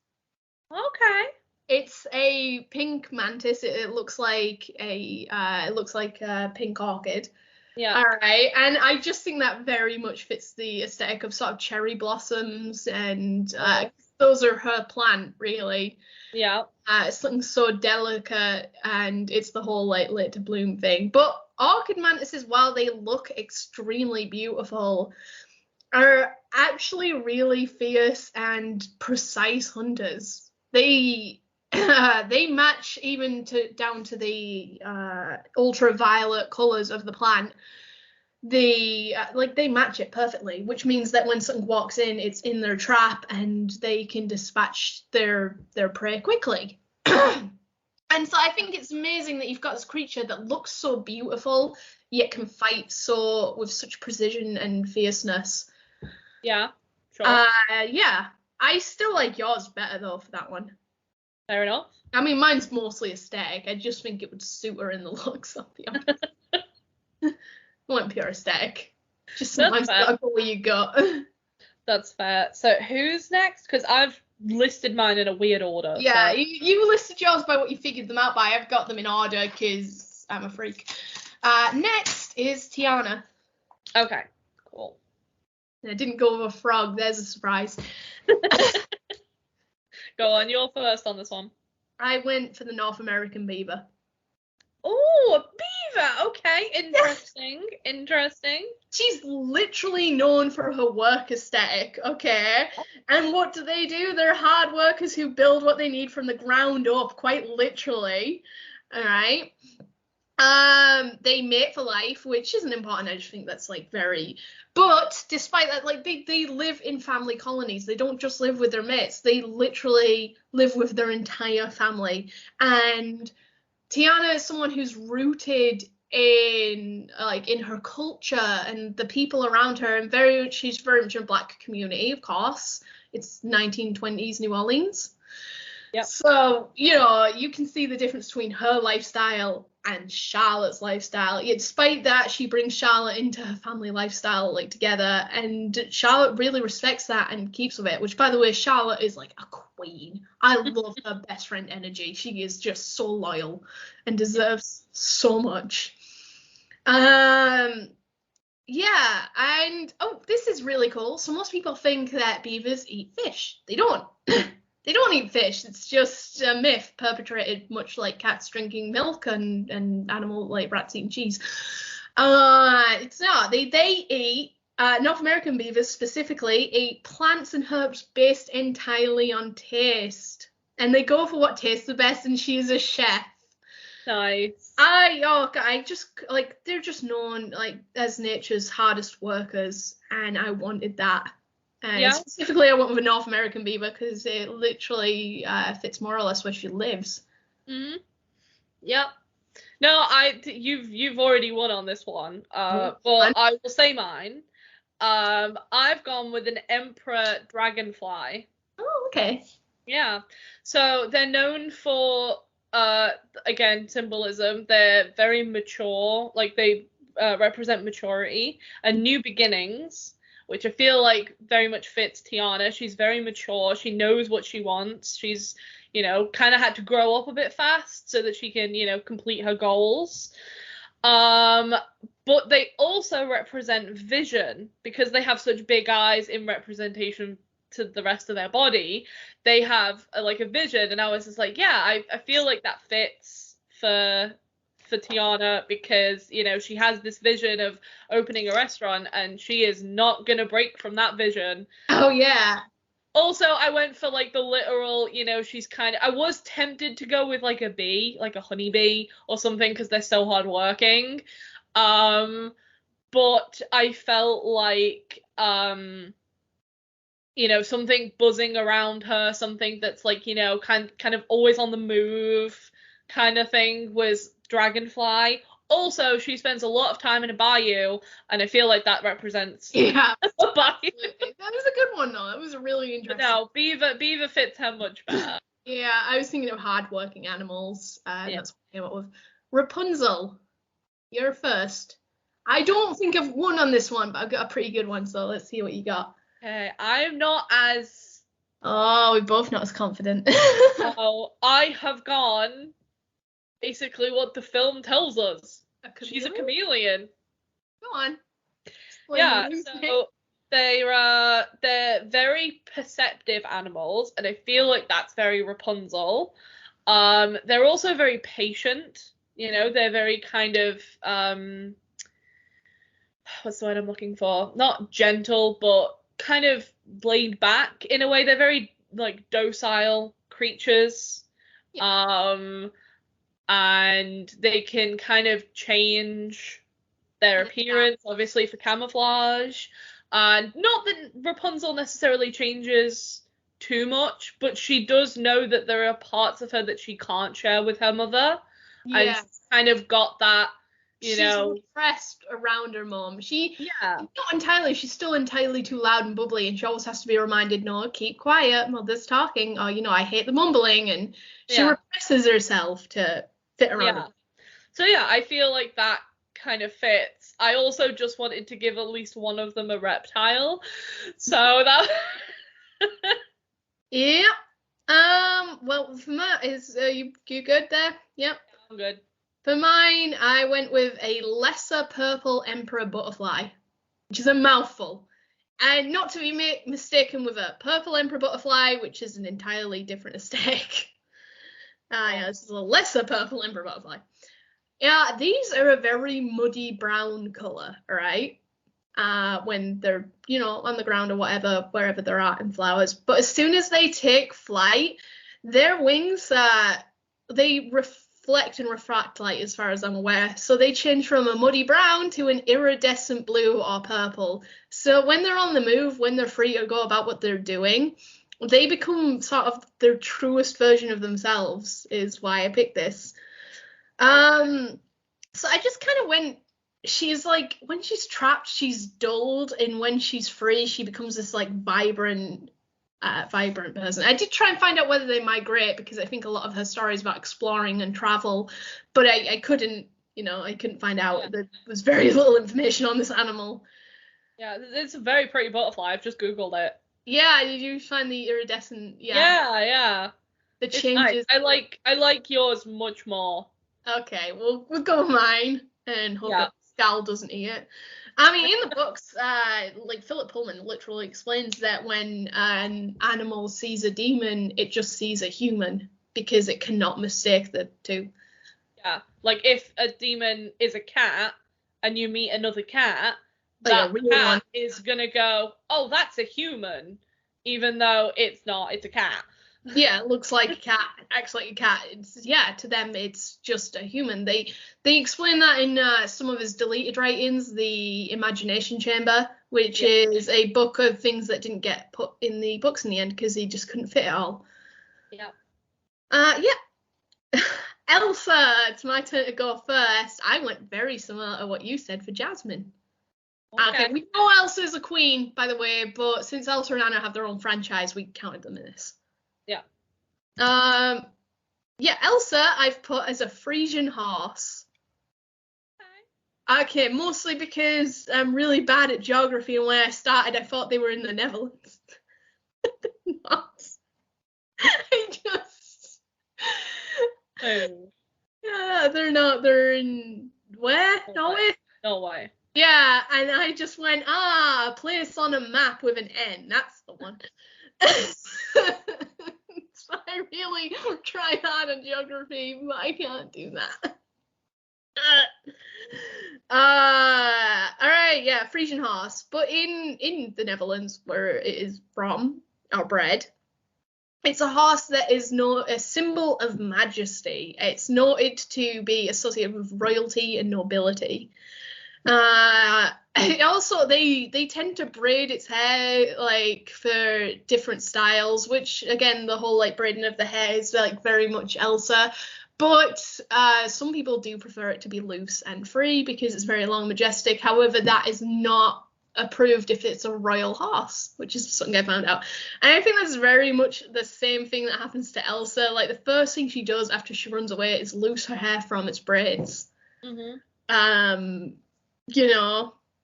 Okay. It's a pink mantis. It looks like a pink orchid. Yeah. All right, and I just think that very much fits the aesthetic of sort of cherry blossoms, and those are her plant, really. Yeah. It's something so delicate, and it's the whole late to bloom thing. But orchid mantises, while they look extremely beautiful, are actually really fierce and precise hunters. They match even down to the ultraviolet colors of the plant. They match it perfectly, which means that when something walks in, it's in their trap and they can dispatch their prey quickly. And so I think it's amazing that you've got this creature that looks so beautiful yet can fight with such precision and fierceness. Yeah, sure. Yeah, I still like yours better though for that one. Fair enough. I mean, mine's mostly aesthetic. I just think it would suit her in the looks, I'll be honest. I want pure aesthetic. Just sometimes gotta go where you go. That's fair. So who's next? Because I've listed mine in a weird order. Yeah, so. you listed yours by what you figured them out by. I've got them in order because I'm a freak. Next is Tiana. Okay, cool. I didn't go with a frog. There's a surprise. Go on, you're first on this one. I went for the North American beaver. Oh, a Beaver. Okay, interesting. She's literally known for her work aesthetic, okay? And what do? They're hard workers who build what they need from the ground up, quite literally. All right. They mate for life, which isn't important. I just think that's like very. But despite that, like they live in family colonies. They don't just live with their mates. They literally live with their entire family. And Tiana is someone who's rooted in her culture and the people around her, and she's very much in a Black community, of course. It's 1920s New Orleans. Yep. So, you can see the difference between her lifestyle and Charlotte's lifestyle. Yet despite that, she brings Charlotte into her family lifestyle together, and Charlotte really respects that and keeps with it, which, by the way, Charlotte is like a queen. I love her best friend energy. She is just so loyal and deserves so much. Yeah, and this is really cool. So most people think that beavers eat fish. They don't. They don't eat fish. It's just a myth perpetrated, much like cats drinking milk and animal like rats eating cheese. It's not. They eat North American beavers specifically eat plants and herbs based entirely on taste, and they go for what tastes the best. And she is a chef. Nice. I just they're just known as nature's hardest workers, and I wanted that. And specifically, I went with a North American beaver because it literally fits more or less where she lives. Mm-hmm. Yep. No, you've already won on this one. But I will say mine. I've gone with an emperor dragonfly. Oh, okay. Yeah. So they're known for again symbolism. They're very mature. Like they represent maturity and new beginnings, which I feel like very much fits Tiana. She's very mature. She knows what she wants. She's, kind of had to grow up a bit fast so that she can, complete her goals. But they also represent vision because they have such big eyes in representation to the rest of their body. They have a vision, and I was just like, yeah, I feel like that fits for Tiana because she has this vision of opening a restaurant and she is not gonna break from that vision. Oh yeah. Also, I went for the literal, she's I was tempted to go with a bee, like a honeybee or something because they're so hardworking. But I felt like something buzzing around her, something that's kind of always on the move kind of thing was Dragonfly. Also, she spends a lot of time in a bayou, and I feel like that represents a bayou. That was a good one, though. That was really interesting. No, Beaver fits her much better. Yeah, I was thinking of hard-working animals. That's what I came up with. Rapunzel, you're first. I don't think I've won on this one, but I've got a pretty good one, so let's see what you got. Okay, I'm not as... Oh, we're both not as confident. Oh, I have gone... basically what the film tells us. She's a chameleon. Go on. Yeah, so they're very perceptive animals, and I feel like that's very Rapunzel. They're also very patient. They're very kind of what's the word I'm looking for? Not gentle, but kind of laid back in a way. They're very docile creatures. Yeah. And they can kind of change their appearance, obviously, for camouflage. And not that Rapunzel necessarily changes too much, but she does know that there are parts of her that she can't share with her mother. Yeah. And she's kind of got that, she's repressed around her mom. She's still entirely too loud and bubbly, and she always has to be reminded, no, keep quiet, mother's talking, or, I hate the mumbling, and she represses herself to fit around. Yeah. So yeah, I feel like that kind of fits. I also just wanted to give at least one of them a reptile. So that yeah. Well, for mine, is you good there? Yep. I'm good. For mine, I went with a lesser purple emperor butterfly, which is a mouthful. And not to be mistaken with a purple emperor butterfly, which is an entirely different aesthetic. This is a lesser purple emperor butterfly. Yeah, these are a very muddy brown colour, right? When they're, on the ground or whatever, wherever they're at in flowers. But as soon as they take flight, their wings, they reflect and refract light as far as I'm aware. So they change from a muddy brown to an iridescent blue or purple. So when they're on the move, when they're free to go about what they're doing, they become sort of their truest version of themselves, is why I picked this. So I just kind of went, she's like, when she's trapped, she's dulled, and when she's free, she becomes this like vibrant person. I did try and find out whether they migrate, because I think a lot of her story is about exploring and travel, but I couldn't, I couldn't find out. Yeah. There was very little information on this animal. Yeah, it's a very pretty butterfly. I've just Googled it. Yeah, did you find the iridescent? Yeah. The changes. Nice. I like yours much more. Okay, we'll go with mine and hope that Scal doesn't eat it. I mean, in the books, like Phillip Pullman literally explains that when an animal sees a demon, it just sees a human because it cannot mistake the two. Yeah, like if a demon is a cat and you meet another cat, that cat is gonna go, oh, that's a human, even though it's not, it's a cat. Yeah, it looks like a cat, acts like a cat. To them, it's just a human. They explain that in some of his deleted writings, The Imagination Chamber, which is a book of things that didn't get put in the books in the end because he just couldn't fit it all. Yeah. Elsa, it's my turn to go first. I went very similar to what you said for Jasmine. Okay, we know Elsa's a queen, by the way, but since Elsa and Anna have their own franchise, we counted them in this. Yeah. Elsa I've put as a Frisian horse. Okay, mostly because I'm really bad at geography, and when I started, I thought they were in the Netherlands. I just... Yeah, they're not. They're in... Where? Norway? Norway. Yeah, and I just went, a place on a map with an N. That's the one. I really try hard on geography, but I can't do that. All right, yeah, Frisian horse. But in the Netherlands, where it is from, or bred, it's a horse that is a symbol of majesty. It's noted to be associated with royalty and nobility. Also, they tend to braid its hair like for different styles, which again, the whole like braiding of the hair is like very much Elsa. But some people do prefer it to be loose and free because it's very long, majestic. However, that is not approved if it's a royal horse, which is something I found out. And I think that's very much the same thing that happens to Elsa. Like, the first thing she does after she runs away is loose her hair from its braids. Mm-hmm.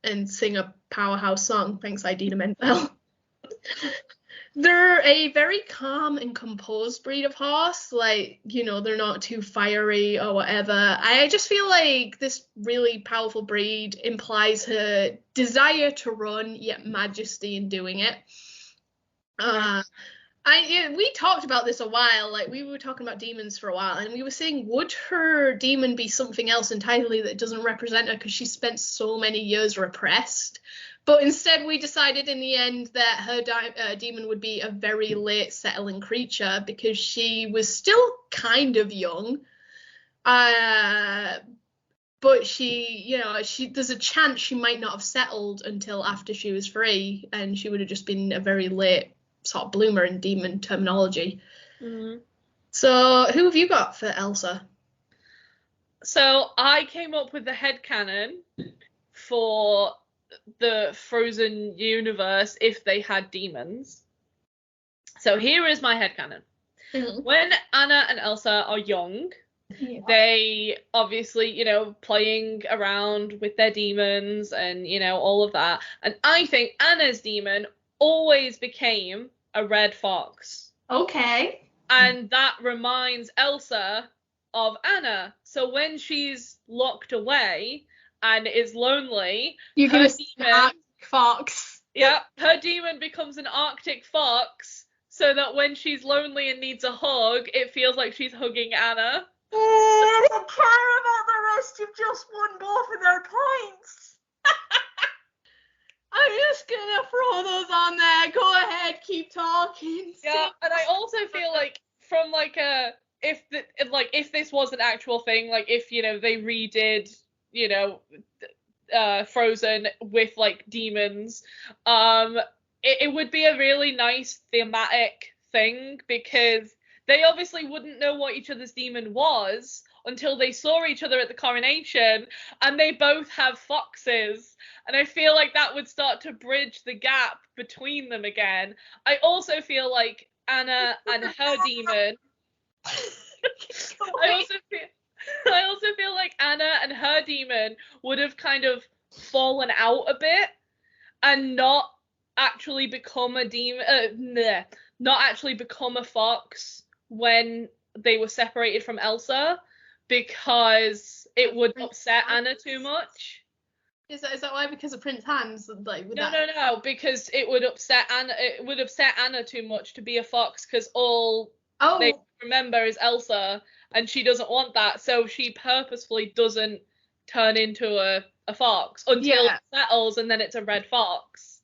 And sing a powerhouse song. Thanks, Idina Menzel. They're a very calm and composed breed of horse. Like, they're not too fiery or whatever. I just feel like this really powerful breed implies her desire to run, yet majesty in doing it. We talked about this a while. Like, we were talking about demons for a while, and we were saying, would her demon be something else entirely that doesn't represent her because she spent so many years repressed? But instead, we decided in the end that her demon would be a very late settling creature because she was still kind of young. But there's a chance she might not have settled until after she was free, and she would have just been a very late sort of bloomer in demon terminology. Mm-hmm. So who have you got for Elsa? So I came up with the headcanon for the Frozen universe if they had demons. So here is my headcanon. Mm-hmm. When Anna and Elsa are young, they obviously, playing around with their demons and, all of that. And I think Anna's demon always became a red fox. Okay. And that reminds Elsa of Anna. So when she's locked away and is lonely, you're gonna see an Arctic fox. Yeah, her demon becomes an Arctic fox, so that when she's lonely and needs a hug, it feels like she's hugging Anna. Oh, I don't care about the honest, you've just won both of their points. I'm just gonna throw those on there. Go ahead, keep talking. Yeah, and I also feel like from like if this was an actual thing, like if they redid Frozen with like demons, it would be a really nice thematic thing, because they obviously wouldn't know what each other's demon was until they saw each other at the coronation, and they both have foxes. And I feel like that would start to bridge the gap between them again. I also feel like Anna and her demon. I also feel like Anna and her demon would have kind of fallen out a bit and not actually become a demon, not actually become a fox when they were separated from Elsa, because it would upset Anna too much. Is that why? Because of Prince Hans? Like, No, because it would upset Anna. It would upset Anna too much to be a fox, because all they remember is Elsa, and she doesn't want that, so she purposefully doesn't turn into a fox until it settles, and then it's a red fox.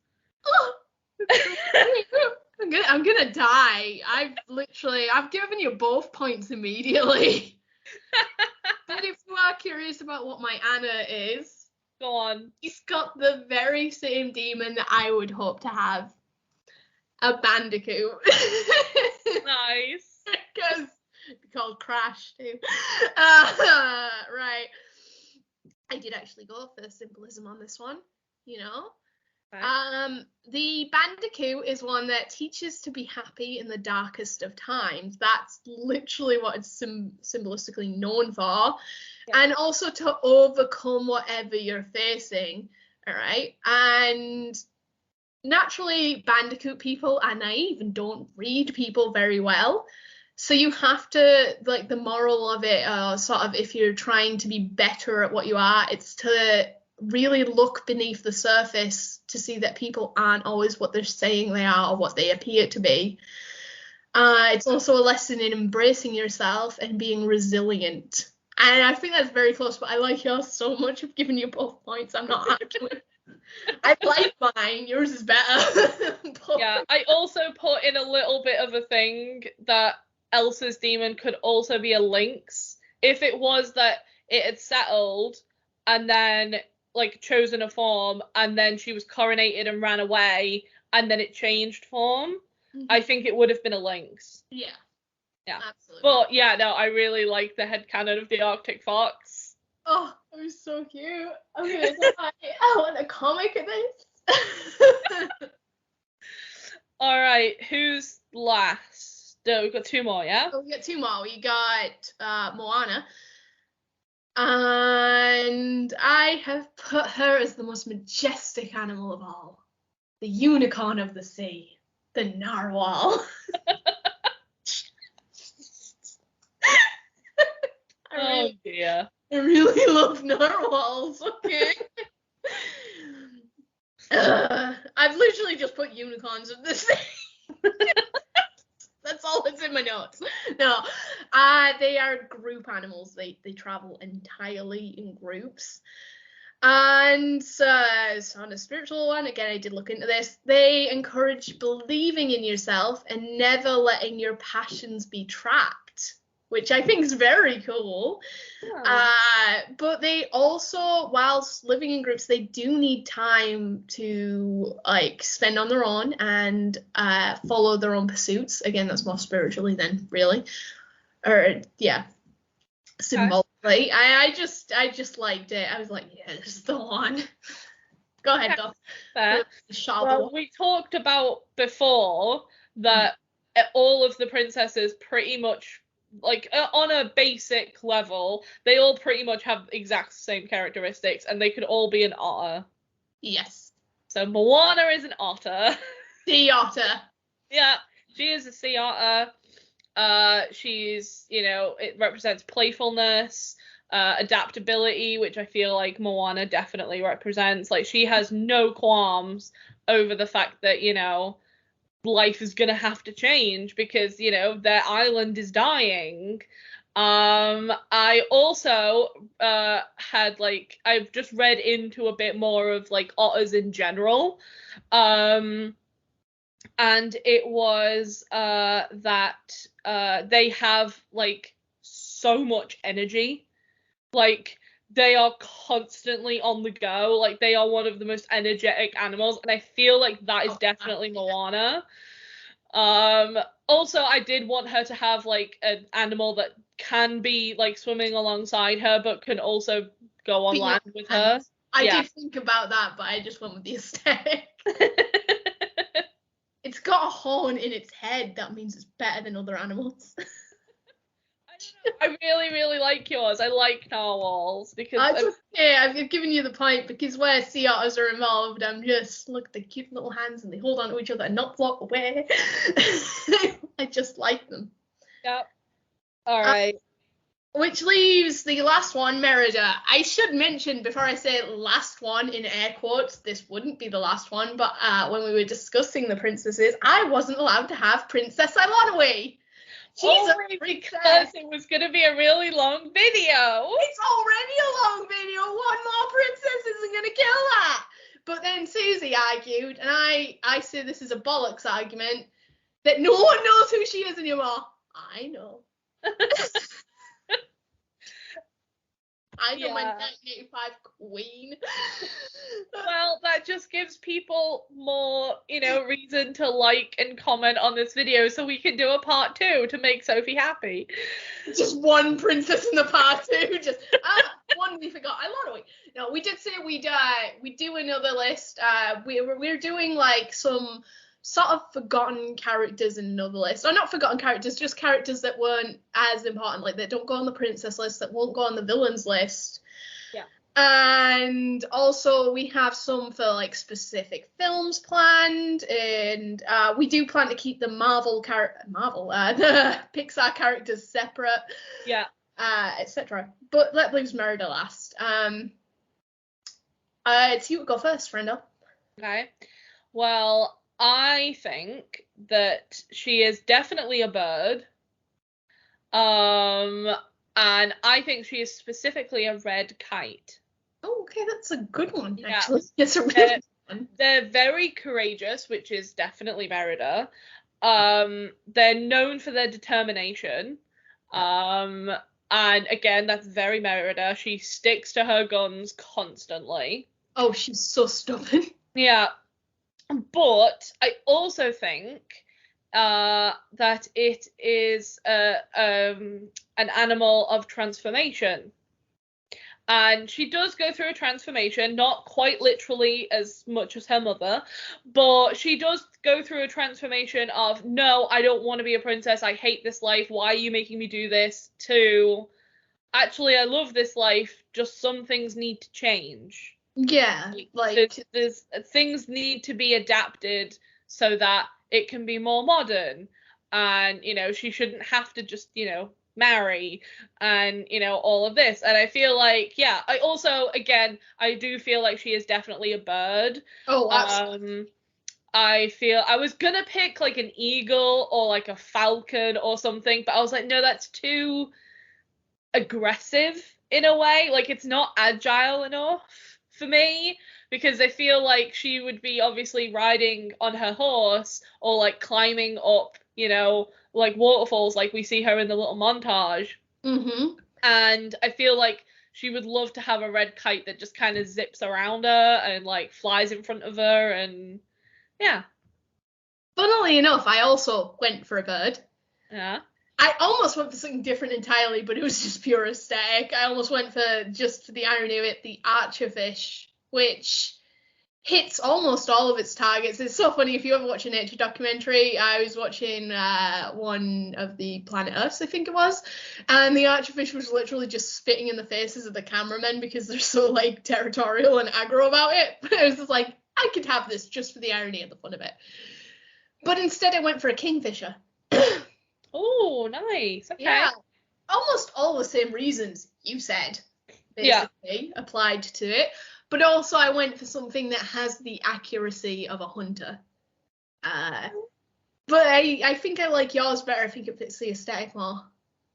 I'm gonna die. I've given you both points immediately. But if you are curious about what my Anna is, go on. He's got the very same demon that I would hope to have. A bandicoot. Nice. Because it's called Crash too. Right. I did actually go for symbolism on this one, Okay. The bandicoot is one that teaches to be happy in the darkest of times. That's literally what it's symbolistically known for. Yeah. And also to overcome whatever you're facing. All right. And naturally, bandicoot people are naive and don't read people very well. So you have to, like, the moral of it, sort of, if you're trying to be better at what you are, it's to really look beneath the surface to see that people aren't always what they're saying they are or what they appear to be. It's also a lesson in embracing yourself and being resilient. And I think that's very close, but I like yours so much. I've given you both points. I'm not actually. I like mine. Yours is better. Yeah, I also put in a little bit of a thing that Elsa's demon could also be a lynx. If it was that it had settled and then like chosen a form, and then she was coronated and ran away, and then it changed form, I think it would have been a lynx. Yeah, absolutely. But yeah, no, I really like the headcanon of the Arctic fox. Oh, it was so cute. I'm gonna die. I want a comic of this. All right, who's last? No, we've got two more, yeah? Oh, we got two more. We got Moana. And I have put her as the most majestic animal of all. The unicorn of the sea. The narwhal. Dear. I really love narwhals, okay? I've literally just put unicorns of the sea. That's all that's in my notes. No, they are group animals. They travel entirely in groups. And so on a spiritual one, again, I did look into this. They encourage believing in yourself and never letting your passions be trapped, which I think is very cool. Yeah. But they also, whilst living in groups, they do need time to like spend on their own and follow their own pursuits. Again, that's more spiritually than really, or yeah, symbolically. Okay. I just liked it. I was like, yeah, this is the one. Go ahead, Doc. Well, we talked about before that all of the princesses pretty much, like, on a basic level, they all pretty much have exact same characteristics, and they could all be an otter. Yes. So Moana is an otter. Sea otter. Yeah, she is a sea otter. She's, it represents playfulness, adaptability, which I feel like Moana definitely represents. Like, she has no qualms over the fact that, life is gonna have to change because their island is dying, I also had like I've just read into a bit more of like otters in general. Um, and it was that they have like so much energy. Like they are constantly on the go. Like they are one of the most energetic animals, and I feel like that is definitely Moana. Um, Also, I did want her to have like an animal that can be like swimming alongside her, but can also go on land with her. I Yeah. did think about that, but I just went with the aesthetic. It's got a horn in its head. That means it's better than other animals. I don't know. I really, really like yours. I like narwhals because It's okay. I've given you the point because where sea otters are involved, I'm just look at the cute little hands and they hold on to each other and not flop away. I just like them. Yep. All right. Which leaves the last one, Merida. I should mention before I say last one in air quotes, this wouldn't be the last one, but when we were discussing the princesses, I wasn't allowed to have Princess Ilanaway. She's a princess. Because it was going to be a really long video. It's already a long video. One more princess isn't going to kill that. But then Susie argued, and I say this is a bollocks argument, that no one knows who she is anymore. I know. I know my 1985 queen. Well, that just gives people more, reason to like and comment on this video so we can do a part 2 to make Sophie happy. Just one princess in the part 2. Just one we forgot. I love it. No, we did say we'd do another list. We're doing like some sort of forgotten characters in another list. Or not forgotten characters, just characters that weren't as important, like that don't go on the princess list, that won't go on the villains list. Yeah. And also we have some for like specific films planned, and we do plan to keep the the Pixar characters separate. Yeah. Etc. But that leaves Merida last. It's you to go first, Brenda. Okay. Well, I think that she is definitely a bird. And I think she is specifically a red kite. Oh, okay, that's a good one, actually. It's a really good one. They're very courageous, which is definitely Merida. They're known for their determination. And again, that's very Merida. She sticks to her guns constantly. Oh, she's so stubborn. Yeah. But I also think that it is an animal of transformation. And she does go through a transformation, not quite literally as much as her mother, but she does go through a transformation of, no, I don't want to be a princess, I hate this life, why are you making me do this, to, actually, I love this life, just some things need to change. Yeah, there's things need to be adapted so that it can be more modern, and she shouldn't have to just marry and all of this. And I feel like I also, again, I do feel like she is definitely a bird. Oh, absolutely. I feel I was gonna pick like an eagle or like a falcon or something, but I was like, no, that's too aggressive in a way, like it's not agile enough for me, because I feel like she would be obviously riding on her horse or like climbing up, like waterfalls, like we see her in the little montage. Mm-hmm. And I feel like she would love to have a red kite that just kind of zips around her and like flies in front of her, and yeah. Funnily enough, I also went for a bird. Yeah. I almost went for something different entirely, but it was just pure aesthetic. I almost went for, just for the irony of it, the archerfish, which hits almost all of its targets. It's so funny, if you ever watch a nature documentary, I was watching one of the Planet Earths, I think it was, and the archerfish was literally just spitting in the faces of the cameramen because they're so like territorial and aggro about it. But I was just like, I could have this just for the irony and the fun of it. But instead I went for a kingfisher. Oh, nice. Okay. Yeah, almost all the same reasons you said, basically, applied to it. But also I went for something that has the accuracy of a hunter. But I think I like yours better. I think it fits the aesthetic more.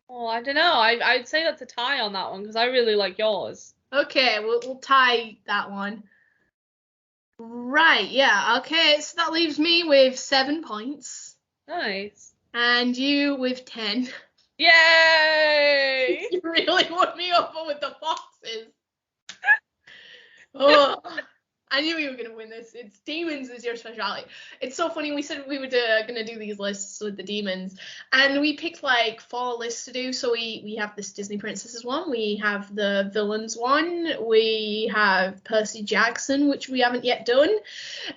Oh, I don't know. I'd say that's a tie on that one because I really like yours. Okay, we'll tie that one. Right, yeah, okay, so that leaves me with 7 points. Nice. And you with 10. Yay! You really won me over with the foxes. Oh, I knew you were going to win this. It's Daemons is your specialty. It's so funny. We said we were going to do these lists with the Daemons, and we picked like 4 lists to do. So we have this Disney Princesses one, we have the Villains one, we have Percy Jackson, which we haven't yet done,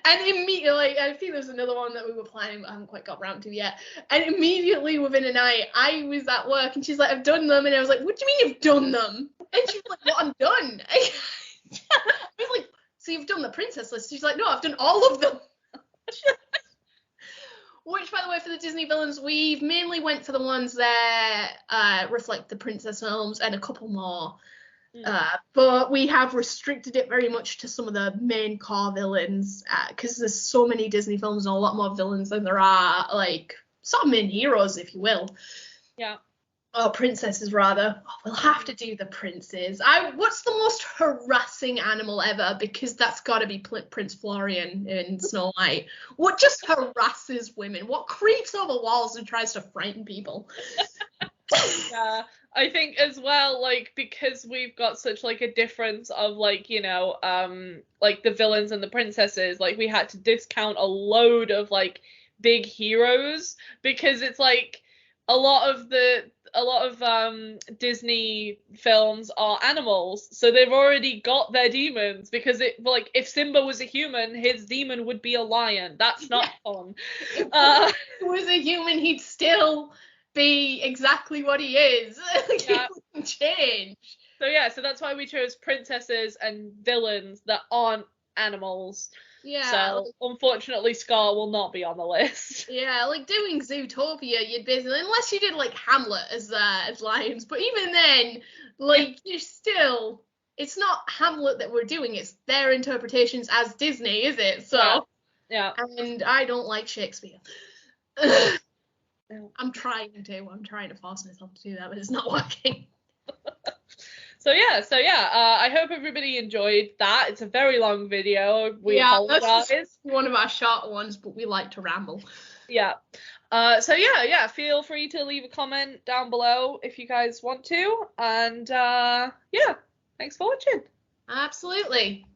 and immediately, like, I think there's another one that we were planning but haven't quite got around to yet. And immediately within a night, I was at work, and she's like, "I've done them," and I was like, "What do you mean you've done them?" And she's like, "What, I'm done?" I was like, "So you've done the princess list?" She's like, "No, I've done all of them." Which, by the way, for the Disney villains, we've mainly went for the ones that reflect the princess films and a couple more. But we have restricted it very much to some of the main core villains because there's so many Disney films and a lot more villains than there are, like, sort of main heroes, if you will. Yeah. Or princesses, rather. Oh, we'll have to do the princes. What's the most harassing animal ever? Because that's got to be Prince Florian in Snow White. What just harasses women? What creeps over walls and tries to frighten people? Yeah, I think as well, like, because we've got such like a difference of like, you know, like the villains and the princesses, like we had to discount a load of like big heroes because it's like a lot of Disney films are animals, so they've already got their demons because it, like, if Simba was a human, his demon would be a lion. That's not fun. If he was a human, he'd still be exactly what he is. Yeah. It wouldn't change. So yeah, so that's why we chose princesses and villains that aren't animals. Yeah. So unfortunately, Scar will not be on the list. Yeah, like doing Zootopia, you'd basically, unless you did like Hamlet as lions, but even then, like, you're still, it's not Hamlet that we're doing, it's their interpretations as Disney, is it? So, Yeah. and I don't like Shakespeare. Yeah. I'm trying to force myself to do that, but it's not working. So yeah, I hope everybody enjoyed that. It's a very long video. We apologize. This is one of our short ones, but we like to ramble. Yeah. So yeah, feel free to leave a comment down below if you guys want to. And yeah, thanks for watching. Absolutely.